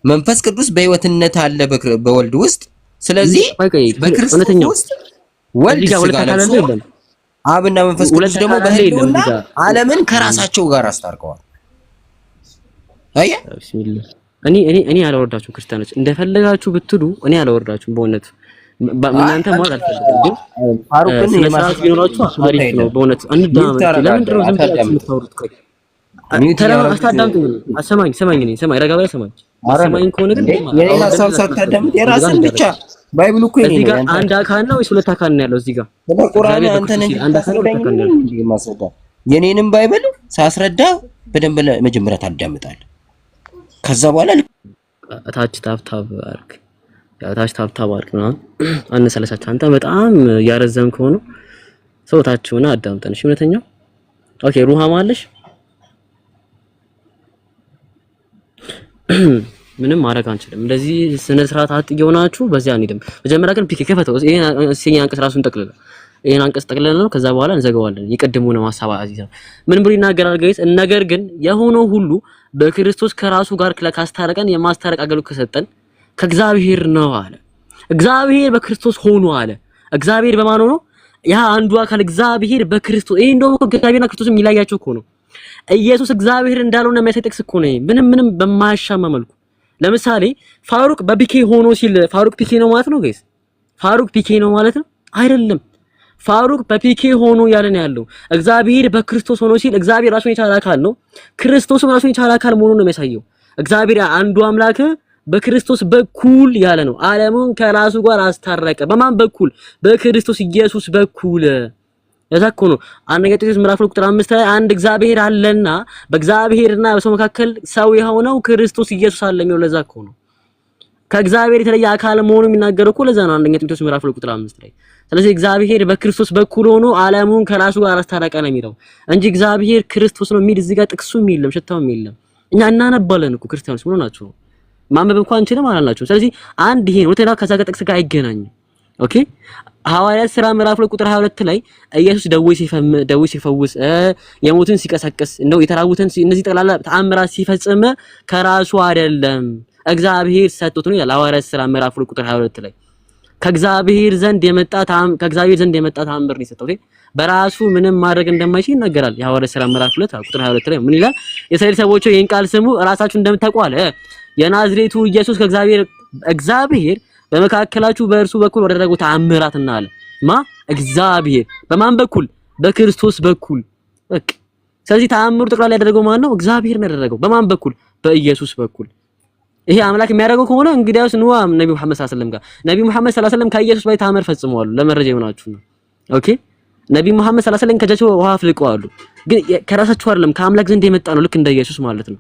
መንፈስ ቅዱስ በህይወትነት አለ በወልድ ውስጥ። ስለዚህ በክርስቶስ ውስጥ ወልድ ስጋ ለብሶ አብና መንፈስ ቅዱስ ደግሞ በህልውና ዓለምን ከራሳቸው ጋር አስታርቀዋል። አያ ቢስሚላህ እኔ አላወርዳችሁም ክርስቲያኖች እንደፈለጋችሁ ብትሉ እኔ አላወርዳችሁም። በእውነት እናንተ ማለት አልፈልግም፣ ግን ፋሩቅን የማስራት ቢኖራችሁ አሪፍ ነው በእውነት አንዳም። ለምን ድሮ ዝም ብላችሁ የምታወሩት? ቆይ አታዳምጡኝ። ሰማኝ እኔ ሰማኝ ረጋ በላይ ሰማኝ ከሆነ ግን የኔን ሐሳብ ሳታዳምጥ የራስን ብቻ ባይብሉ እኮ እዚህ ጋር አንድ አካል ነው ወይስ ሁለት አካል ነው ያለው? እዚህ ጋር ቁርአን አንተ ነህ አንድ አካል ነው ማስረዳ። የኔንም ባይብል ሳስረዳ በደንብ መጀመሪያ ታዳምጣለህ። ከዛ በኋላ ታች ታብታብ አርክ ታች ታብታብ አርክ ነው አንሰለሳች። አንተ በጣም ያረዘም ከሆነ ሰው ታች ሆነ አዳምጠን። እሺ እውነተኛው ኦኬ። ሩሃማ አለሽ ምንም ማድረግ አንችልም። እንደዚህ ስነ ስርዓት አጥቂው ናችሁ። በዚህ አንሄድም። መጀመሪያ ግን ፒኬ ከፈተው ይሄን አንቀስ ራሱን ጠቅልለ ይሄን አንቀስ ጠቅልለ ነው። ከዛ በኋላ እንዘጋዋለን። ይቀድሙ ነው ሐሳብ አዚዛ ምን ብሎ ይናገራል ጋይስ? ነገር ግን የሆነው ሁሉ በክርስቶስ ከራሱ ጋር ካስታረቀን የማስታረቅ አገልግሎት ከሰጠን ከእግዚአብሔር ነው አለ። እግዚአብሔር በክርስቶስ ሆኖ አለ። እግዚአብሔር በማን ሆኖ? ያ አንዱ አካል እግዚአብሔር በክርስቶስ። ይሄ እንደውም እግዚአብሔርና ክርስቶስ የሚለያያቸው እኮ ነው። ኢየሱስ እግዚአብሔር እንዳልሆነ የሚያሳይ ጥቅስ እኮ ነው። ምንም በማያሻማ መልኩ ለምሳሌ ፋሩቅ በፒኬ ሆኖ ሲል ፋሩቅ ፒኬ ነው ማለት ነው ጋይስ? ፋሩቅ ፒኬ ነው ማለት ነው አይደለም። ፋሩቅ በፒኬ ሆኖ ያለ ነው ያለው። እግዚአብሔር በክርስቶስ ሆኖ ሲል እግዚአብሔር ራሱን የቻለ አካል ነው። ክርስቶስም ራሱን የቻለ አካል መሆኑን ነው የሚያሳየው። እግዚአብሔር አንዱ አምላክ በክርስቶስ በኩል ያለ ነው። ዓለሙን ከራሱ ጋር አስታረቀ። በማን በኩል? በክርስቶስ ኢየሱስ በኩል። ለዛ እኮ ነው አንደኛ ጴጥሮስ ምዕራፍ 2 ቁጥር 5 ላይ አንድ እግዚአብሔር አለና በእግዚአብሔርና በሰው መካከል ሰው የሆነው ክርስቶስ ኢየሱስ አለ የሚለው። ለዛ እኮ ነው ከእግዚአብሔር የተለየ አካል መሆኑን የሚናገረው እኮ ለዛ ነው አንደኛ ጴጥሮስ ምዕራፍ 2 ቁጥር 5 ላይ። ስለዚህ እግዚአብሔር በክርስቶስ በኩል ሆኖ ዓለሙን ከራሱ ጋር አስታረቀ ነው የሚለው እንጂ እግዚአብሔር ክርስቶስ ነው የሚል እዚህ ጋር ጥቅሱም የለም ሽታውም የለም። እኛ እናነባለን እኮ ክርስቲያኖች ምን ሆናችሁ? ማንበብ እንኳን እንችልም አላልናችሁ። ስለዚህ አንድ ይሄ ነው ወተና ከዛ ጋር ጥቅስ ጋር አይገናኝም። ኦኬ ሐዋርያት ሥራ ምዕራፍ 2 ቁጥር 22 ላይ ኢየሱስ ደዌ ሲፈውስ የሞትን ሲቀሰቅስ እንደው የተራቡትን እነዚህ ጠቅላላ ተአምራት ሲፈጽም ከራሱ አይደለም እግዚአብሔር ሰጥቶት ነው ይላል። ሐዋርያት ሥራ ምዕራፍ 2 ቁጥር 22 ላይ ከእግዚአብሔር ዘንድ የመጣ ተአምር ነው የሰጠው። በራሱ ምንም ማድረግ እንደማይችል ይናገራል። የሐዋርያት ሥራ ምዕራፍ 2 ቁጥር 22 ላይ ምን ይላል? የእስራኤል ሰዎች ይህን ቃል ስሙ፣ ራሳችሁ እንደምታውቁ አለ የናዝሬቱ ኢየሱስ እግዚአብሔር በመካከላችሁ በእርሱ በኩል ወደረገው ተአምራትና አለ እግዚአብሔር በማን በኩል? በክርስቶስ በኩል። በቃ ስለዚህ ተአምሩ ጠቅላላ ያደረገው ማን ነው? እግዚአብሔር ነው ያደረገው። በማን በኩል? በኢየሱስ በኩል። ይሄ አምላክ የሚያደርገው ከሆነ እንግዲያውስ ነብዩ መሐመድ ሰለላሁ ዐለይሂ ወሰለም ጋር ነብዩ መሐመድ ሰለላሁ ዐለይሂ ወሰለም ከኢየሱስ ላይ ተአምር ፈጽመዋል። ለመረጃ ይሆናችሁ ነው። ኦኬ ነብዩ መሐመድ ሰለላሁ ዐለይሂ ወሰለም ከጃቸው ውሃ አፍልቀዋል። ግን ከራሳቸው አይደለም ከአምላክ ዘንድ የመጣ ነው። ልክ እንደ ኢየሱስ ማለት ነው።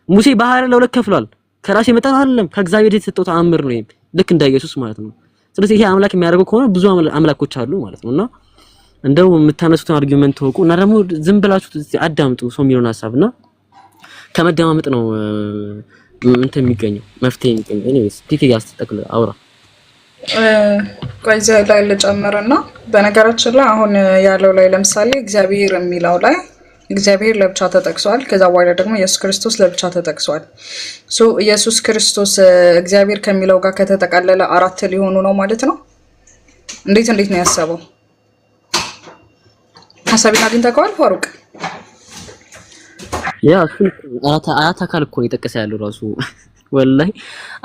ሙሴ ባህር ለሁለት ከፍሏል። ከራሱ የመጣ ነው አይደለም፣ ከእግዚአብሔር የተሰጠው ተአምር ነው። ልክ እንደ ኢየሱስ ማለት ነው። ስለዚህ ይሄ አምላክ የሚያደርገው ከሆነ ብዙ አምላኮች አሉ ማለት ነውና እንደው የምታነሱትን አርጊውመንት ተወቁ እና ደግሞ ዝም ብላችሁ አዳምጡ ሰው የሚለውን ሐሳብና ከመደማመጥ ነው እንትን የሚገኘው መፍትሄ የሚገኘው። እኔስ ፒኬ ያስተጠቅለ አውራ ቆይ ላይ ልጨምርና በነገራችን ላይ አሁን ያለው ላይ ለምሳሌ እግዚአብሔር የሚለው ላይ እግዚአብሔር ለብቻ ተጠቅሷል። ከዛ በኋላ ደግሞ ኢየሱስ ክርስቶስ ለብቻ ተጠቅሷል። ኢየሱስ ክርስቶስ እግዚአብሔር ከሚለው ጋር ከተጠቃለለ 4 ሊሆኑ ነው ማለት ነው። እንዴት ነው ያሰበው? ሐሳቤን አግኝተኸዋል ፋሩቅ? ያ አራት አካል እኮ ነው የጠቀሰ ያለው ራሱ ወላሂ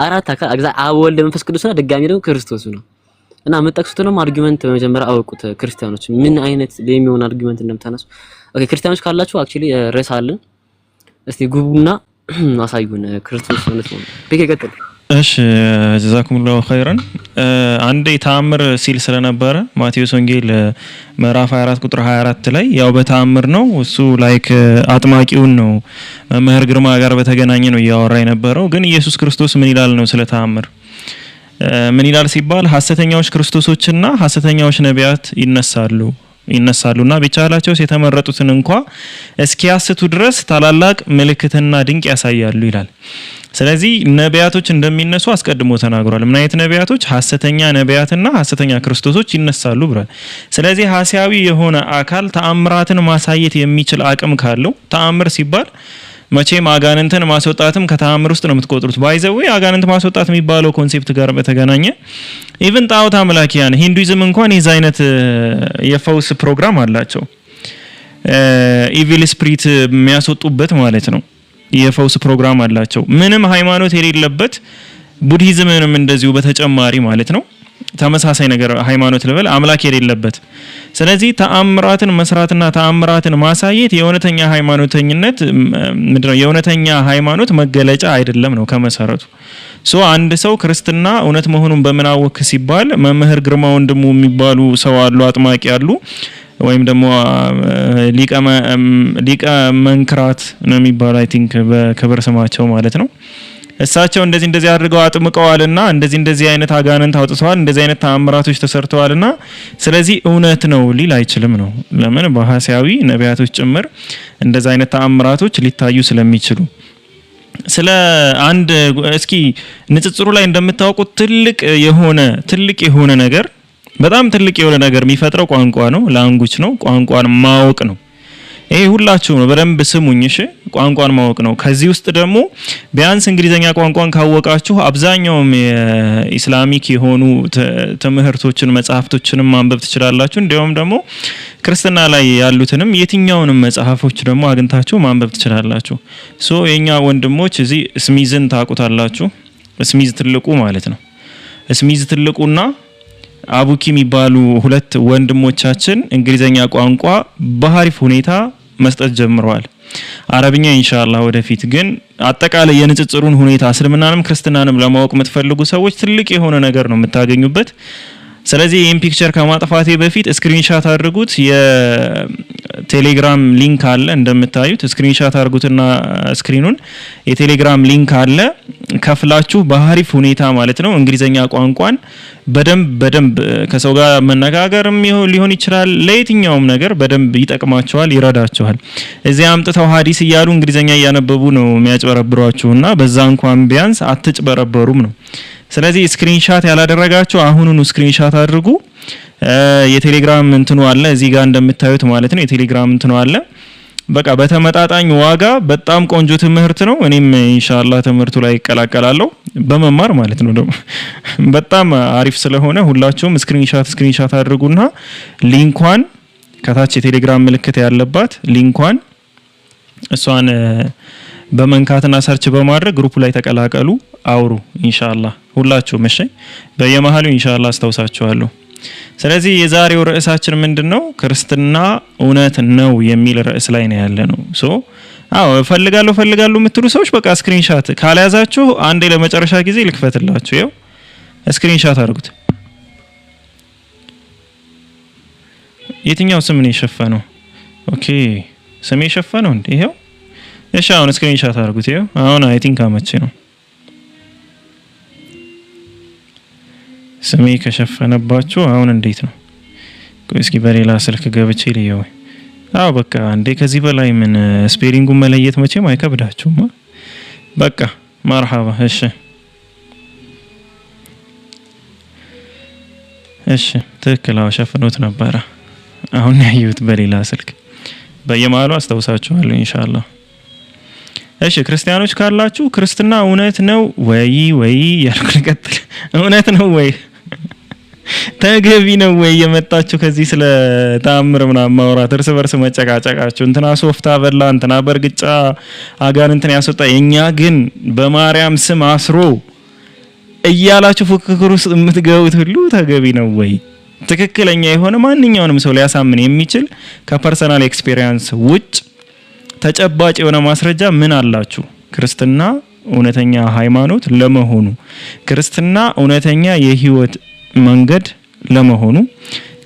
አራት አካል አብ ወልድ መንፈስ ቅዱስና ድጋሚ ደግሞ ክርስቶስ ነው። እና የምጠቅሱትንም አርጊመንት በመጀመሪያ አወቁት ክርስቲያኖች ምን አይነት የሚሆን አርጊመንት እንደምታነሱ። ኦኬ ክርስቲያኖች ካላችሁ አክቹሊ ርዕስ አለን። እስቲ ግቡና አሳዩን ክርስቶስ እውነት ነው። በቀጥታ እሺ ጀዛኩሙላሁ ኸይራን። አንዴ ተአምር ሲል ስለነበረ ማቴዎስ ወንጌል ምዕራፍ 24 ቁጥር 24 ላይ ያው በተአምር ነው እሱ ላይክ አጥማቂውን ነው መምህር ግርማ ጋር በተገናኘ ነው እያወራ የነበረው። ግን ኢየሱስ ክርስቶስ ምን ይላል ነው ስለ ተአምር ምን ይላል ሲባል ሐሰተኛዎች ክርስቶሶችና ሐሰተኛዎች ነቢያት ይነሳሉና ቢቻላቸው የተመረጡትን እንኳን እስኪያስቱ ድረስ ታላላቅ ምልክትና ድንቅ ያሳያሉ ይላል። ስለዚህ ነቢያቶች እንደሚነሱ አስቀድሞ ተናግሯል። ምን አይነት ነቢያቶች? ሐሰተኛ ነቢያትና ሐሰተኛ ክርስቶሶች ይነሳሉ ብሏል። ስለዚህ ሐሳዊ የሆነ አካል ተአምራትን ማሳየት የሚችል አቅም ካለው ተአምር ሲባል መቼም አጋንንትን ማስወጣትም ከተአምር ውስጥ ነው የምትቆጥሩት። ባይዘው አጋንንት ማስወጣት የሚባለው ኮንሴፕት ጋር በተገናኘ ኢቭን ጣዖት አምላኪያን ሂንዱይዝም እንኳን የዛ አይነት የፈውስ ፕሮግራም አላቸው። ኢቪል ስፒሪት የሚያስወጡበት ማለት ነው የፈውስ ፕሮግራም አላቸው። ምንም ሃይማኖት የሌለበት ቡድሂዝምንም እንደዚሁ በተጨማሪ ማለት ነው ተመሳሳይ ነገር ሃይማኖት ልበል አምላክ የሌለበት። ስለዚህ ተአምራትን መስራትና ተአምራትን ማሳየት የእውነተኛ ሃይማኖተኝነት ምንድነው የእውነተኛ ሃይማኖት መገለጫ አይደለም ነው ከመሰረቱ። አንድ ሰው ክርስትና እውነት መሆኑን በመናወክ ሲባል መምህር ግርማ ወንድሙ የሚባሉ ሰው አሉ አጥማቂ አሉ ወይም ደግሞ ሊቀ መንክራት ነው የሚባለው አይ ቲንክ በክብር ስማቸው ማለት ነው። እሳቸው እንደዚህ አድርገው አጥምቀዋልና እንደዚህ አይነት አጋንንት አውጥተዋል እንደዚህ አይነት ተአምራቶች ተሰርተዋልና ስለዚህ እውነት ነው ሊል አይችልም ነው። ለምን? በሐሳዊ ነቢያቶች ጭምር እንደዚህ አይነት ተአምራቶች ሊታዩ ስለሚችሉ። ስለ አንድ እስኪ ንጽጽሩ ላይ እንደምታውቁት ትልቅ የሆነ ነገር በጣም ትልቅ የሆነ ነገር የሚፈጥረው ቋንቋ ነው፣ ላንጉጅ ነው፣ ቋንቋን ማወቅ ነው። ይሄ ሁላችሁ ነው በደንብ ስሙኝ እሺ። ቋንቋን ማወቅ ነው። ከዚህ ውስጥ ደግሞ ቢያንስ እንግሊዘኛ ቋንቋን ካወቃችሁ አብዛኛውም የኢስላሚክ የሆኑ ትምህርቶችን መጽሐፍቶችንም ማንበብ ትችላላችሁ። እንዲያውም ደግሞ ክርስትና ላይ ያሉትንም የትኛውንም መጽሐፎች ደግሞ አግኝታችሁ ማንበብ ትችላላችሁ። የኛ ወንድሞች እዚህ ስሚዝን ታውቁታላችሁ። ስሚዝ ትልቁ ማለት ነው። ስሚዝ ትልቁና አቡኪ የሚባሉ ሁለት ወንድሞቻችን እንግሊዘኛ ቋንቋ በአሪፍ ሁኔታ መስጠት ጀምረዋል። አረብኛ ኢንሻአላህ ወደፊት። ግን አጠቃላይ የንጽጽሩን ሁኔታ እስልምናንም ክርስትናንም ለማወቅ የምትፈልጉ ሰዎች ትልቅ የሆነ ነገር ነው የምታገኙበት። ስለዚህ ይሄን ፒክቸር ከማጥፋቴ በፊት ስክሪንሻት አድርጉት። የቴሌግራም ሊንክ አለ እንደምታዩት። ስክሪንሻት አድርጉትና ስክሪኑን የቴሌግራም ሊንክ አለ ከፍላችሁ በአሪፍ ሁኔታ ማለት ነው እንግሊዘኛ ቋንቋን በደንብ ከሰው ጋር መነጋገርም ሊሆን ይችላል ለየትኛውም ነገር በደንብ ይጠቅማቸዋል፣ ይረዳቸዋል። እዚህ አምጥተው ሐዲስ እያሉ እንግሊዘኛ እያነበቡ ነው የሚያጭበረብሯችሁና በዛ እንኳን ቢያንስ አትጭበረበሩም ነው። ስለዚህ ስክሪንሻት ያላደረጋችሁ አሁኑኑ ስክሪንሻት አድርጉ። የቴሌግራም እንትኑ አለ እዚህ ጋር እንደምታዩት ማለት ነው። የቴሌግራም እንትኑ አለ። በቃ በተመጣጣኝ ዋጋ በጣም ቆንጆ ትምህርት ነው። እኔም ኢንሻአላህ ትምህርቱ ላይ እቀላቀላለሁ በመማር ማለት ነው። ደግሞ በጣም አሪፍ ስለሆነ ሁላችሁም ስክሪንሻት አድርጉና ሊንኳን ከታች የቴሌግራም ምልክት ያለባት ሊንኳን እሷን በመንካትና ሰርች በማድረግ ግሩፕ ላይ ተቀላቀሉ፣ አውሩ ኢንሻአላህ ሁላችሁም። እሺ በየመሃሉ ኢንሻአላህ አስተውሳችኋለሁ። ስለዚህ የዛሬው ርዕሳችን ምንድነው? ክርስትና እውነት ነው የሚል ርዕስ ላይ ነው ያለነው። ፈልጋለሁ የምትሉ ሰዎች በቃ ስክሪንሻት ካልያዛችሁ አንዴ ለመጨረሻ ጊዜ ልክፈትላችሁ። ይኸው ስክሪንሻት አድርጉት። የትኛው ስም ነው የሸፈነው? ኦኬ ስም የሸፈነው እንዴ? ይሄው እሺ፣ አሁን ስክሪንሻት አድርጉት። ይኸው አሁን አይ ቲንክ አመቼ ነው ስሜ ከሸፈነባችሁ። አሁን እንዴት ነው? እስኪ በሌላ ስልክ ገብቼ ልየው። በቃ እንዴ ከዚህ በላይ ምን ስፔሊንጉን መለየት መቼም አይከብዳችሁም። በቃ መርሐባ። እሺ ትክክል። ሸፍኖት ነበረ። አሁን ያዩት በሌላ ስልክ። በየማሉ አስተውሳችኋለሁ ኢንሻአላህ። እሺ ክርስቲያኖች ካላችሁ ክርስትና እውነት ነው ወይ ያልኩ ልቀጥል። እውነት ነው ወይ ተገቢ ነው ወይ የመጣችሁ ከዚህ ስለ ተአምር ምናምን ማውራት እርስ በርስ መጨቃጨቃችሁ እንትና ሶፍታ በላ እንትና በርግጫ አጋንንትን ያስወጣ የኛ ግን በማርያም ስም አስሮ እያላችሁ ፉክክር ውስጥ የምትገቡት ሁሉ ተገቢ ነው ወይ? ትክክለኛ የሆነ ማንኛውንም ሰው ሊያሳምን የሚችል ከፐርሰናል ኤክስፒሪየንስ ውጭ ተጨባጭ የሆነ ማስረጃ ምን አላችሁ? ክርስትና እውነተኛ ሃይማኖት ለመሆኑ፣ ክርስትና እውነተኛ የህይወት መንገድ ለመሆኑ፣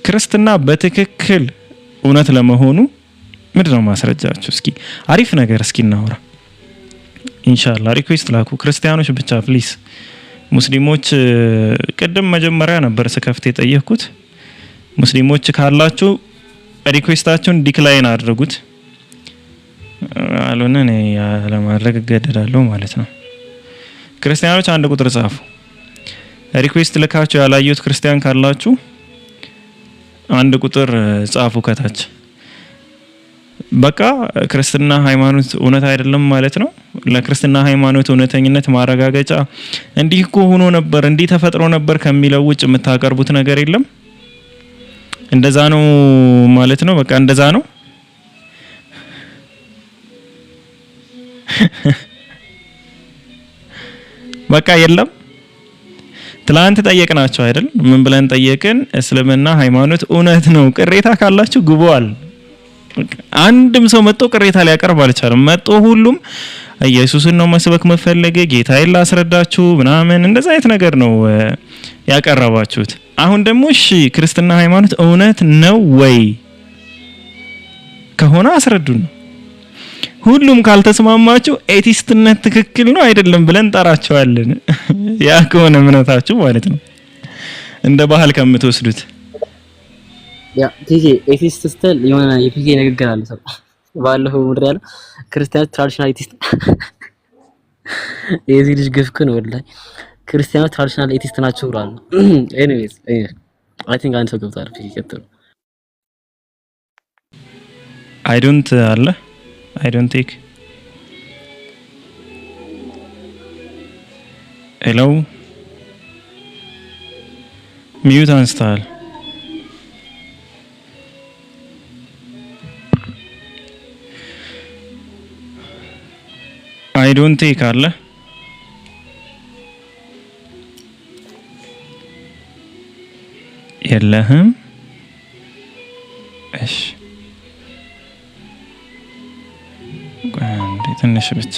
ክርስትና በትክክል እውነት ለመሆኑ ምንድነው ማስረጃችሁ? እስኪ አሪፍ ነገር እስኪ እናውራ ኢንሻአላህ። ሪኩዌስት ላኩ ክርስቲያኖች ብቻ ፕሊስ። ሙስሊሞች ቅድም መጀመሪያ ነበር ስከፍት የጠየቅኩት። ሙስሊሞች ካላችሁ ሪኩዌስታችሁን ዲክላይን አድርጉት፣ አልሆነ እኔ ለማድረግ እገደዳለሁ ማለት ነው። ክርስቲያኖች አንድ ቁጥር ጻፉ። ሪኩዌስት ልካችሁ ያላየሁት ክርስቲያን ካላችሁ አንድ ቁጥር ጻፉ ከታች። በቃ ክርስትና ሃይማኖት እውነት አይደለም ማለት ነው። ለክርስትና ሃይማኖት እውነተኝነት ማረጋገጫ እንዲህ እኮ ሆኖ ነበር እንዲህ ተፈጥሮ ነበር ከሚለው ውጭ የምታቀርቡት ነገር የለም። እንደዛ ነው ማለት ነው። በቃ እንደዛ ነው። በቃ የለም። ትላንት ጠየቅናቸው አይደል? ምን ብለን ጠየቅን? እስልምና ሃይማኖት እውነት ነው። ቅሬታ ካላችሁ ግቧል። አንድም ሰው መጥቶ ቅሬታ ሊያቀርብ አልቻለም። መጥቶ ሁሉም ኢየሱስን ነው መስበክ መፈለገ ጌታዬን ላስረዳችሁ ምናምን እንደዛ አይነት ነገር ነው ያቀረባችሁት። አሁን ደግሞ እሺ ክርስትና ሃይማኖት እውነት ነው ወይ ከሆነ አስረዱን። ሁሉም ካልተስማማችሁ ኤቲስትነት ትክክል ነው አይደለም ብለን ጠራቸዋለን። ያ ከሆነ እምነታችሁ ማለት ነው እንደ ባህል ከምትወስዱት። ያ ፒኬ ኤቲስት ስትል የሆነ የፒኬ ንግግር አለ ሰው ባለፈው ምድር ያለው ክርስቲያኖች ትራዲሽናል ኤቲስት የዚህ ልጅ ግፍክ ነው ወላሂ። ክርስቲያኖች ትራዲሽናል ኤቲስት ናቸው ብሏል። ኤኒዌይስ አይ ቲንክ አንድ ሰው ገብቷል። ፒኬ ቀጥሉ። አይ ዶንት አለ I don't take. Hello. Mute አንስታል። I don't take አለ። የለህም። እሺ ትንሽ ብቻ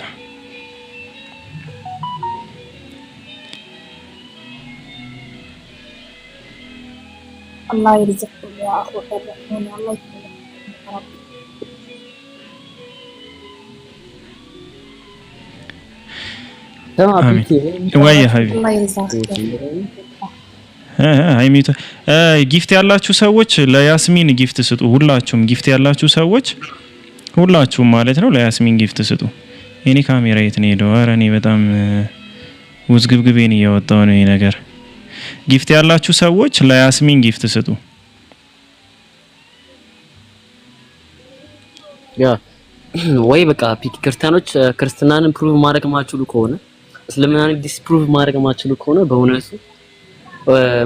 الله يرزقكم يا أخوة الرحمن الله يكرمك ወይ ሀቢቢ ሃይሚቱ ጊፍት ያላችሁ ሰዎች ለያስሚን ጊፍት ስጡ። ሁላችሁም ጊፍት ያላችሁ ሰዎች ሁላችሁም ማለት ነው ለያስሚን ጊፍት ስጡ። እኔ ካሜራ የት ነው ሄደው? ኧረ እኔ በጣም ውዝግብግቤን እያወጣው ነው ይሄ ነገር። ጊፍት ያላችሁ ሰዎች ለያስሚን ጊፍት ስጡ። ያ ወይ በቃ ክርስቲያኖች ክርስትናንን ፕሩቭ ማድረግ ማችሉ ከሆነ እስልምናን ዲስፕሩቭ ማድረግ ማችሉ ከሆነ በእውነቱ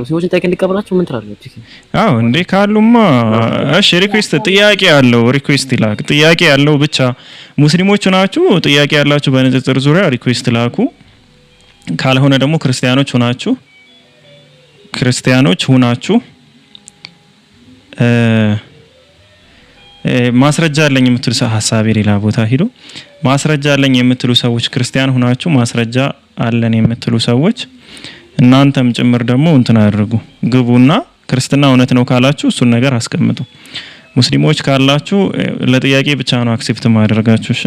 ሙስሊሞችን ጠይቅ እንዲቀበላችሁ ምን ትላለች? አዎ እንዴ ካሉማ እሺ ሪኩዌስት ጥያቄ ያለው ሪኩዌስት ይላክ። ጥያቄ ያለው ብቻ ሙስሊሞች ናችሁ ጥያቄ ያላችሁ በንጽጽር ዙሪያ ሪኩዌስት ላኩ። ካልሆነ ደግሞ ክርስቲያኖች ሁናችሁ ማስረጃ አለኝ የምትሉ ሐሳብ ሌላ ቦታ ሄዶ ማስረጃ አለኝ የምትሉ ሰዎች ክርስቲያን ሁናችሁ ማስረጃ አለን የምትሉ ሰዎች እናንተም ጭምር ደግሞ እንትን አድርጉ። ግቡና ክርስትና እውነት ነው ካላችሁ እሱን ነገር አስቀምጡ። ሙስሊሞች ካላችሁ ለጥያቄ ብቻ ነው አክሴፕት ማድረጋችሁ። እሺ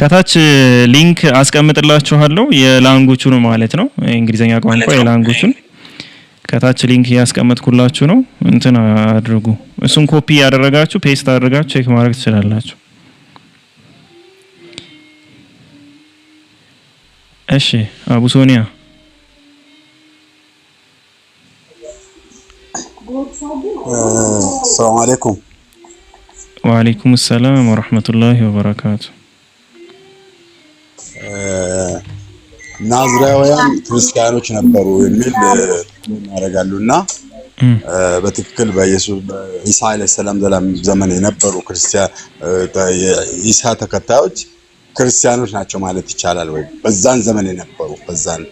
ከታች ሊንክ አስቀምጥላችኋለሁ የላንጉቹን ማለት ነው እንግሊዘኛ ቋንቋ የላንጉቹን ከታች ሊንክ ያስቀምጥኩላችሁ ነው። እንትን አድርጉ። እሱን ኮፒ ያደረጋችሁ ፔስት አድርጋችሁ ቼክ ማድረግ ትችላላችሁ። እሺ አቡ ሶኒያ ሰላም አለይኩም። ወአለይኩም ሰላም ወራህመቱላሂ ወበረካቱ። ናዝራውያን ክርስቲያኖች ነበሩ የሚል እናደርጋሉና በትክክል በኢየሱስ በኢሳ አለይሂ ሰላም ዘመን የነበሩ ክርስቲያን የኢሳ ተከታዮች ክርስቲያኖች ናቸው ማለት ይቻላል ወይ? በዛን ዘመን የነበሩ በዛን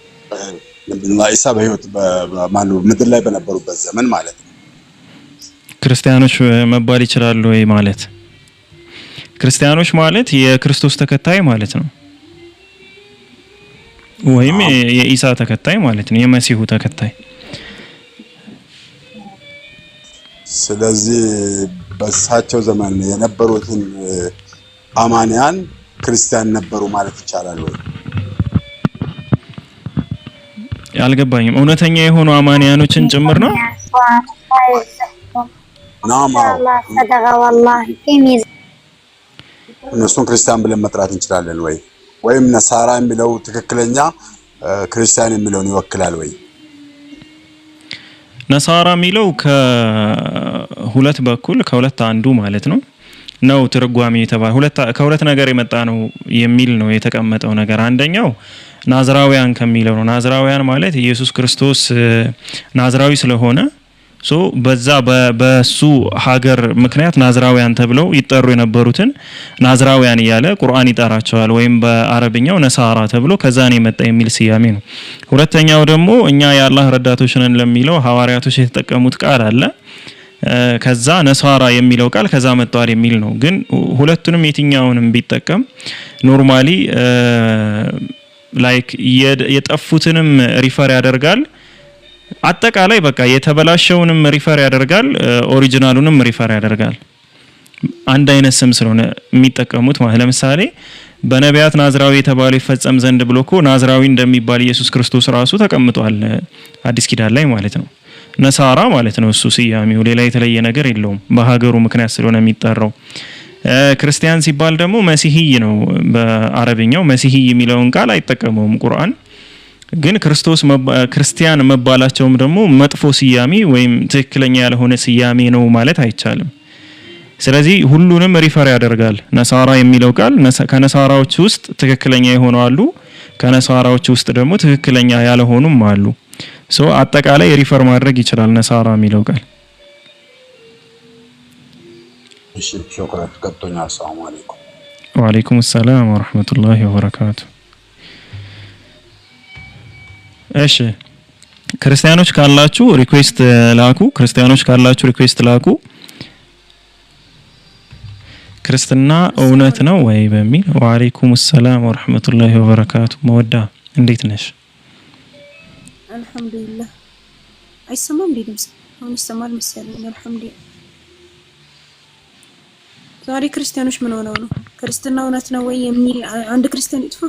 ኢሳ በህይወት በማኑ ምድር ላይ በነበሩበት ዘመን ማለት ነው ክርስቲያኖች መባል ይችላሉ ወይ ማለት? ክርስቲያኖች ማለት የክርስቶስ ተከታይ ማለት ነው ወይም የኢሳ ተከታይ ማለት ነው፣ የመሲሁ ተከታይ። ስለዚህ በሳቸው ዘመን የነበሩትን አማንያን ክርስቲያን ነበሩ ማለት ይቻላል ወይ? አልገባኝም። እውነተኛ የሆኑ አማንያኖችን ጭምር ነው? እነሱን ክርስቲያን ብለን መጥራት እንችላለን ወይ? ወይም ነሳራ የሚለው ትክክለኛ ክርስቲያን የሚለውን ይወክላል ወይ? ነሳራ የሚለው ከሁለት በኩል ከሁለት አንዱ ማለት ነው ትርጓሜ የተባለ ከሁለት ነገር የመጣ ነው የሚል ነው የተቀመጠው ነገር። አንደኛው ናዝራውያን ከሚለው ነው። ናዝራውያን ማለት ኢየሱስ ክርስቶስ ናዝራዊ ስለሆነ በሱ ሀገር ምክንያት ናዝራውያን ተብለው ይጠሩ የነበሩትን ናዝራውያን እያለ ቁርአን ይጠራቸዋል። ወይም በአረብኛው ነሳራ ተብሎ ከዛን የመጣ የሚል ስያሜ ነው። ሁለተኛው ደግሞ እኛ የአላህ ረዳቶች ነን ለሚለው ሐዋርያቶች የተጠቀሙት ቃል አለ። ከዛ ነሳራ የሚለው ቃል ከዛ መጣው የሚል ነው። ግን ሁለቱንም የትኛውንም ቢጠቀም ኖርማሊ ላይክ የጠፉትንም ሪፈር ያደርጋል። አጠቃላይ በቃ የተበላሸውንም ሪፈር ያደርጋል፣ ኦሪጂናሉንም ሪፈር ያደርጋል። አንድ አይነት ስም ስለሆነ የሚጠቀሙት ማለት ለምሳሌ በነቢያት ናዝራዊ የተባለው ይፈጸም ዘንድ ብሎ እኮ ናዝራዊ እንደሚባል ኢየሱስ ክርስቶስ ራሱ ተቀምጧል አዲስ ኪዳን ላይ ማለት ነው። ነሳራ ማለት ነው እሱ ስያሜው፣ ሌላ የተለየ ነገር የለውም። በሀገሩ ምክንያት ስለሆነ የሚጠራው። ክርስቲያን ሲባል ደግሞ መሲሂይ ነው። በአረብኛው መሲሂይ የሚለውን ቃል አይጠቀመውም ቁርአን። ግን ክርስቲያን መባላቸውም ደግሞ መጥፎ ስያሜ ወይም ትክክለኛ ያልሆነ ስያሜ ነው ማለት አይቻልም። ስለዚህ ሁሉንም ሪፈር ያደርጋል ነሳራ የሚለው ቃል። ከነሳራዎች ውስጥ ትክክለኛ የሆኑ አሉ፣ ከነሳራዎች ውስጥ ደግሞ ትክክለኛ ያልሆኑም አሉ። አጠቃላይ ሪፈር ማድረግ ይችላል ነሳራ የሚለው ቃል። እሺ ሹክራን ገብቶኛል። አሰላሙ አለይኩም። ወአለይኩም ሰላም ወራህመቱላሂ ወበረካቱ። እሺ ክርስቲያኖች ካላችሁ ሪኩዌስት ላኩ። ክርስትና እውነት ነው ወይ በሚል። ወአለይኩም ሰላም ወራህመቱላሂ ወበረካቱ። መወዳ እንዴት ነሽ? አልሐምዱሊላህ። አይሰማም ድምጽ? አሁን ይሰማል መሰለኝ። አልሐምዱሊላህ። ዛሬ ክርስቲያኖች ምን ሆነው ነው ክርስትና እውነት ነው ወይ የሚል አንድ ክርስቲያን ይጥፋ?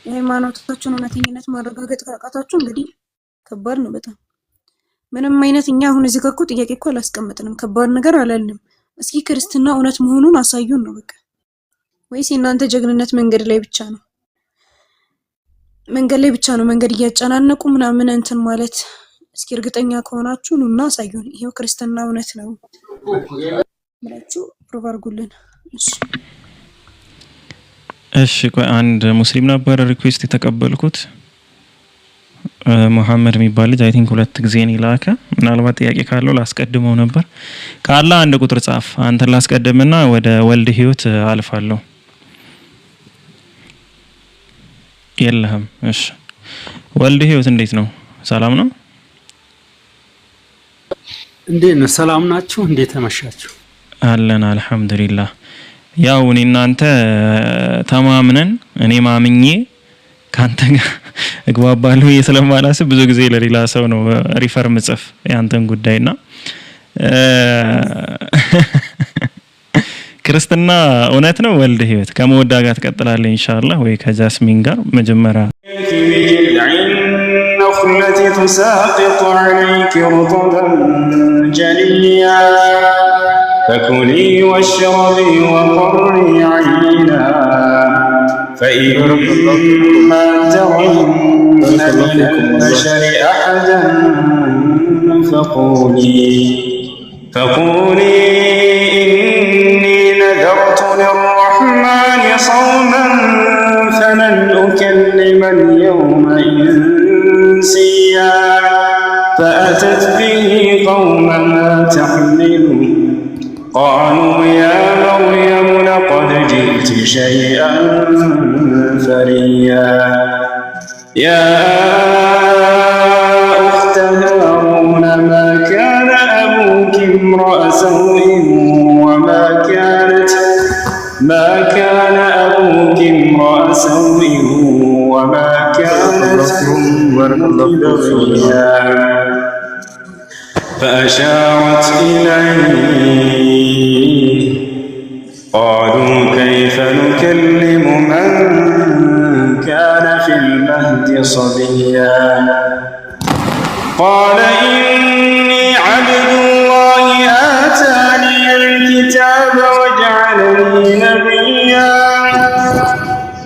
የሃይማኖታችሁን እውነተኝነት ማረጋገጥ ካቃታችሁ እንግዲህ ከባድ ነው በጣም። ምንም አይነት እኛ አሁን እዚህ ጋር እኮ ጥያቄ እኮ አላስቀመጥንም፣ ከባድ ነገር አላልንም። እስኪ ክርስትና እውነት መሆኑን አሳዩን ነው በቃ። ወይስ የእናንተ ጀግንነት መንገድ ላይ ብቻ ነው? መንገድ እያጨናነቁ ምናምን እንትን ማለት። እስኪ እርግጠኛ ከሆናችሁ ኑና አሳዩን። ይሄው ክርስትና እውነት ነው ብላችሁ ፕሩቭ አድርጉልን። እሺ ቆይ አንድ ሙስሊም ነበር ሪኩዌስት የተቀበልኩት መሐመድ የሚባል ልጅ አይ ቲንክ 2 ጊዜ ነው ላከ። ምናልባት ጥያቄ ካለው ላስቀድመው ነበር። ካለ አንድ ቁጥር ጻፍ። አንተን ላስቀድምና ወደ ወልድ ህይወት አልፋለሁ። የለህም? እሺ ወልድ ህይወት እንዴት ነው? ሰላም ነው? እንዴት ነው? ሰላም ናችሁ? እንዴት ተመሻችሁ? አለን አልሐምዱሊላህ። ያው እኔ እናንተ ተማምነን እኔ ማምኜ ካንተ ጋር እግባባለሁ ስለማላስብ ብዙ ጊዜ ለሌላ ሰው ነው ሪፈር ምጽፍ ያንተን ጉዳይና ክርስትና እውነት ነው? ወልድ ህይወት ከመወዳ ጋር ትቀጥላለህ ኢንሻአላህ ወይ ከጃስሚን ጋር? መጀመሪያ النخلة تساقط عليك رطبا جنيا فكلي واشربي وقري عينا فإما ترين من البشر أحدا فقولي فأتت به قومها تحمله قالوا يا مريم لقد جئت شيئا فريا يا أخت هارون ما كان أبوك امرأ سوء وما كانت أمك بغيا فأشارت إليه قالوا كيف نكلم من كان في المهد صبيا قال إني عبد الله آتاني الكتاب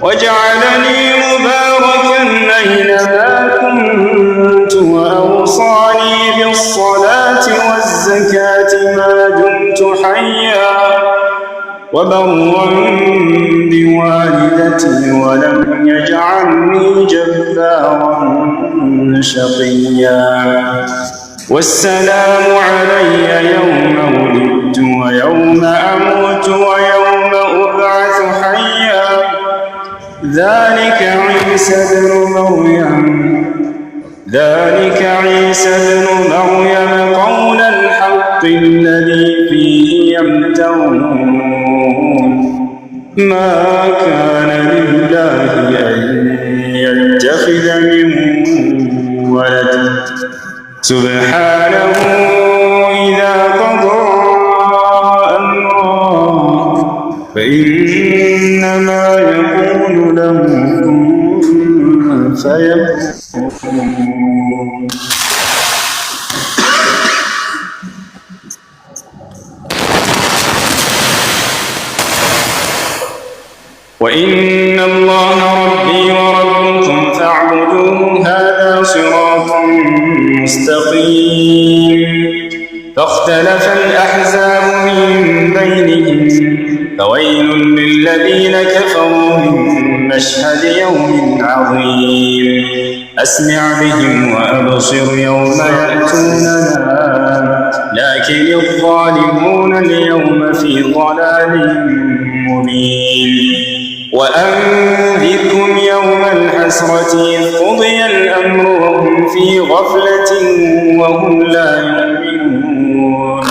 وجعلني مباركا أينما كنت وأوصاني بالصلاة والزكاة ما دمت حيا وبرا بوالدتي ولم يجعلني جبارا شقيا والسلام علي يوم ولدت ويوم أموت ويوم أبعث حيا ذلك عيسى ابن مريم قول الحق الذي فيه يمترون ما كان لله أن يتخذ من ولد سبحانه إذا قضى أمرا فإنما يقول له كن فيكون وإن الله ربي وربكم فاعبدوه هذا صراط مستقيم فاختلف الأحزاب من بينهم فويل للذين كفروا من مشهد يوم عظيم أسمع بهم وأبصر يوم يأتوننا لكن الظالمون اليوم في ضلال مبين وأنذرهم يوم الحسرة إذ قضي الأمر وهم في غفلة وهم لا يؤمنون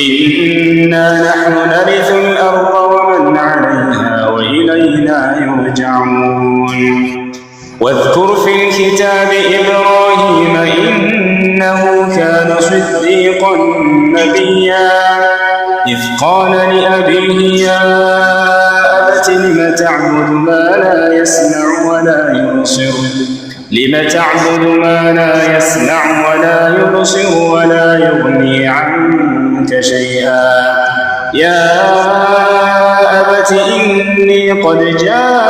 إنا نحن نرث الأرض ومن عليها وإلينا يرجعون واذكر في الكتاب إبراهيم إنه كان صديقا نبيا إذ قال لأبيه يا أبت لم تعبد ما لا يسمع ولا يبصر ولا يغني عنك شيئا يا أبت إني قد جاءني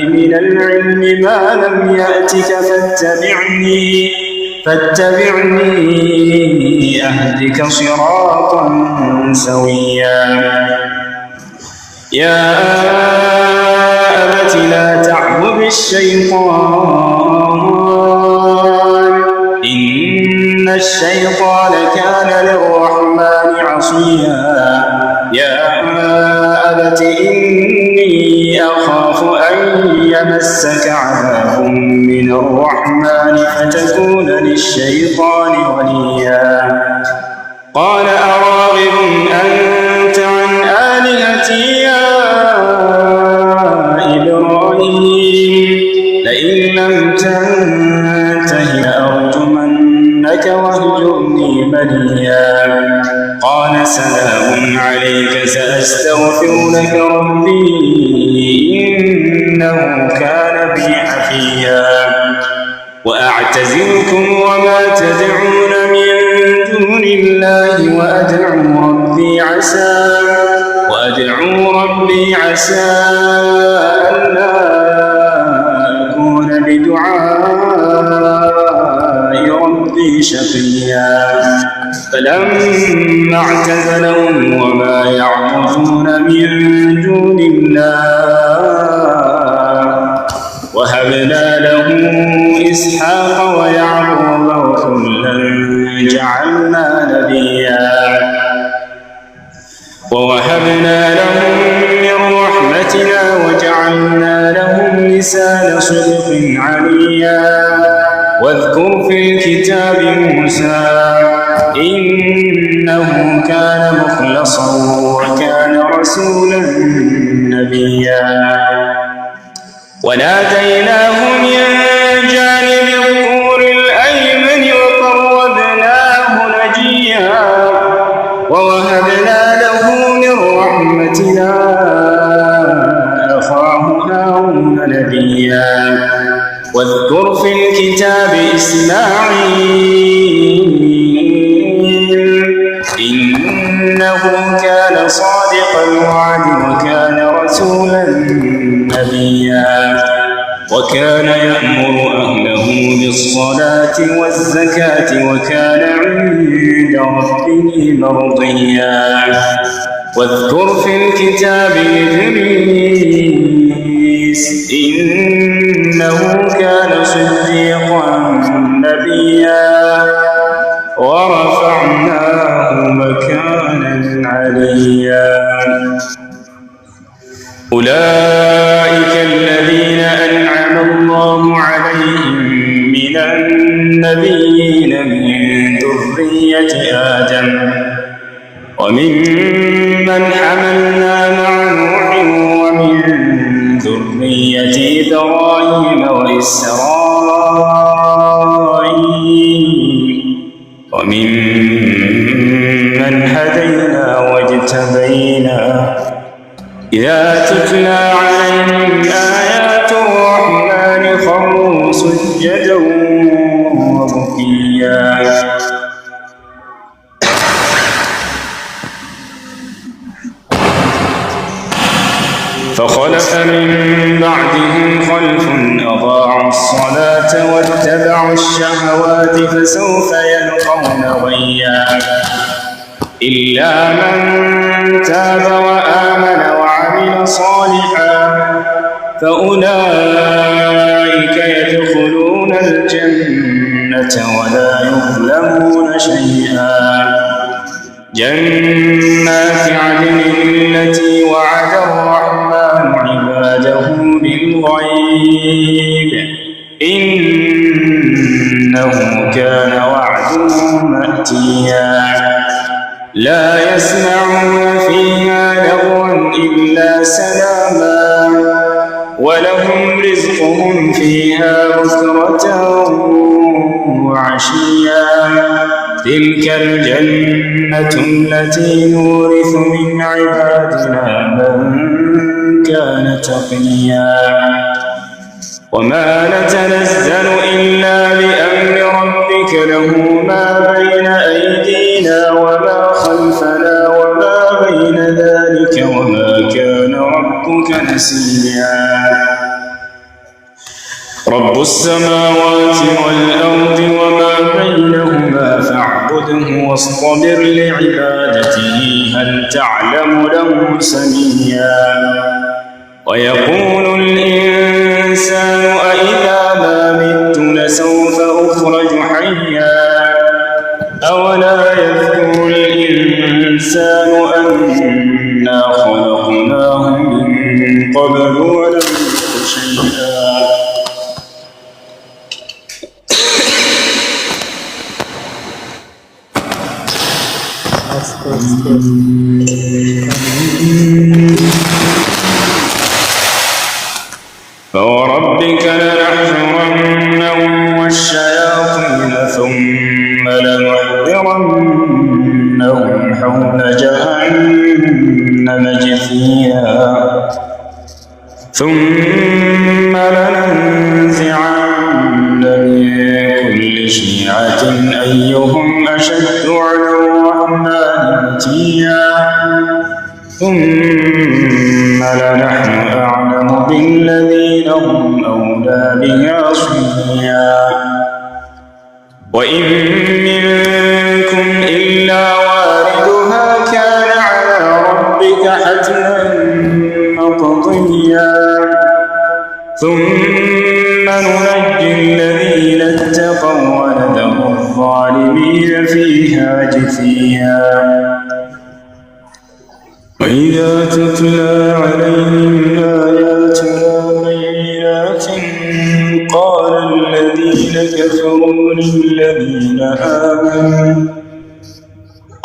من العلم ما لم يأتك فاتبعني أهدك صراطا سويا يا أبت لا تعبد الشيطان إن الشيطان كان للرحمن عصيا يا أبت إني أخاف أن يمسك عذاب من الرحمن فتكون للشيطان وليا قال أراغب أنت عن آلهتي يا إبراهيم لئن لم تنته لأرجمنك واهجرني مليا قال سلام عليك سأستغفر لك ربي إنه كان بي حفيا وأعتزلكم وما تدعون من دون الله وأدعو ربي عسى ألا أكون بدعاء ربي شقيا فلما اعتزلهم وما يعبدون من دون الله وهبنا له إسحاق ويعقوب وكلا جعلنا نبيا ووهبنا لهم من رحمتنا وجعلنا لهم لسان صدق عليا واذكر في الكتاب موسى إنه كان مخلصا وكان رسولا نبيا وناديناه من جانب الطور الأيمن وقربناه نجيا ووهبنا له من رحمتنا أخاه هارون نبيا واذكر في الكتاب إسماعيل إنه كان صادق الوعد وكان رسولا نبيا وكان يأمر أهله بالصلاة والزكاة وكان عند ربه مرضيا واذكر في الكتاب إدريس إنه كان صديقا نبيا ورفعناه مكانا عليا أولئك الذين أنعم الله عليهم من النبيين من ذرية آدم وممن حملنا مع نوح ومن ذرية إبراهيم وإسرائيل وممن هدينا واجتبينا إذا تتلى عليهم آيات الرحمن خروا سجدا وبكيا فخلف من بعدهم خلف أضاعوا الصلاة واتبعوا الشهوات فسوف يلقون غيا إلا من تاب وآمن وعمل صالحا فأولئك يدخلون الجنة ولا يظلمون شيئا جنات عدن التي وعد الرحمن عباده بالغيب إنه كان وعده مأتيا لا يسمعون فيها لغوا إلا سلاما ولهم رزقهم فيها بكرة وعشيا تلك الجنة التي نورث من عبادنا من كان تقيا وما نتنزل إلا بأمر ربك له ما بين أيدينا وما خلفنا وما بين ذلك وما كان ربك نسيا رب السماوات والأرض وما بينهما فاعبده واصطبر لعبادته هل تعلم له سميا ويقول الإنسان أإذا ما مت لسوف أخرج حيا أولا يذكر الإنسان أنا خلقناه من قبل ولم يك شيئا فوربك لنحشرنهم والشياطين ثم لنحضرنهم حول جهنم جثيا ثم لننزعن من كل شيعة أيهم أشد على الرحمن متيا ثم لنحن أعلم بالذين هم أولى بها صليا وإن منكم إلا واردها كان على ربك حتما مقضيا ثم سننجي الذين اتقوا ونذر الظالمين فيها جثيا وإذا تتلى عليهم آياتنا بينات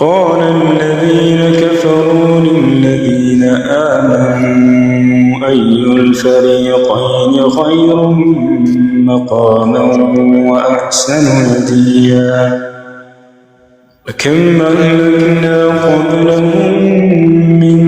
قال الذين كفروا للذين آمنوا أي الفريقين خير مقاما وأحسن نديا وكم أهلكنا قبلهم من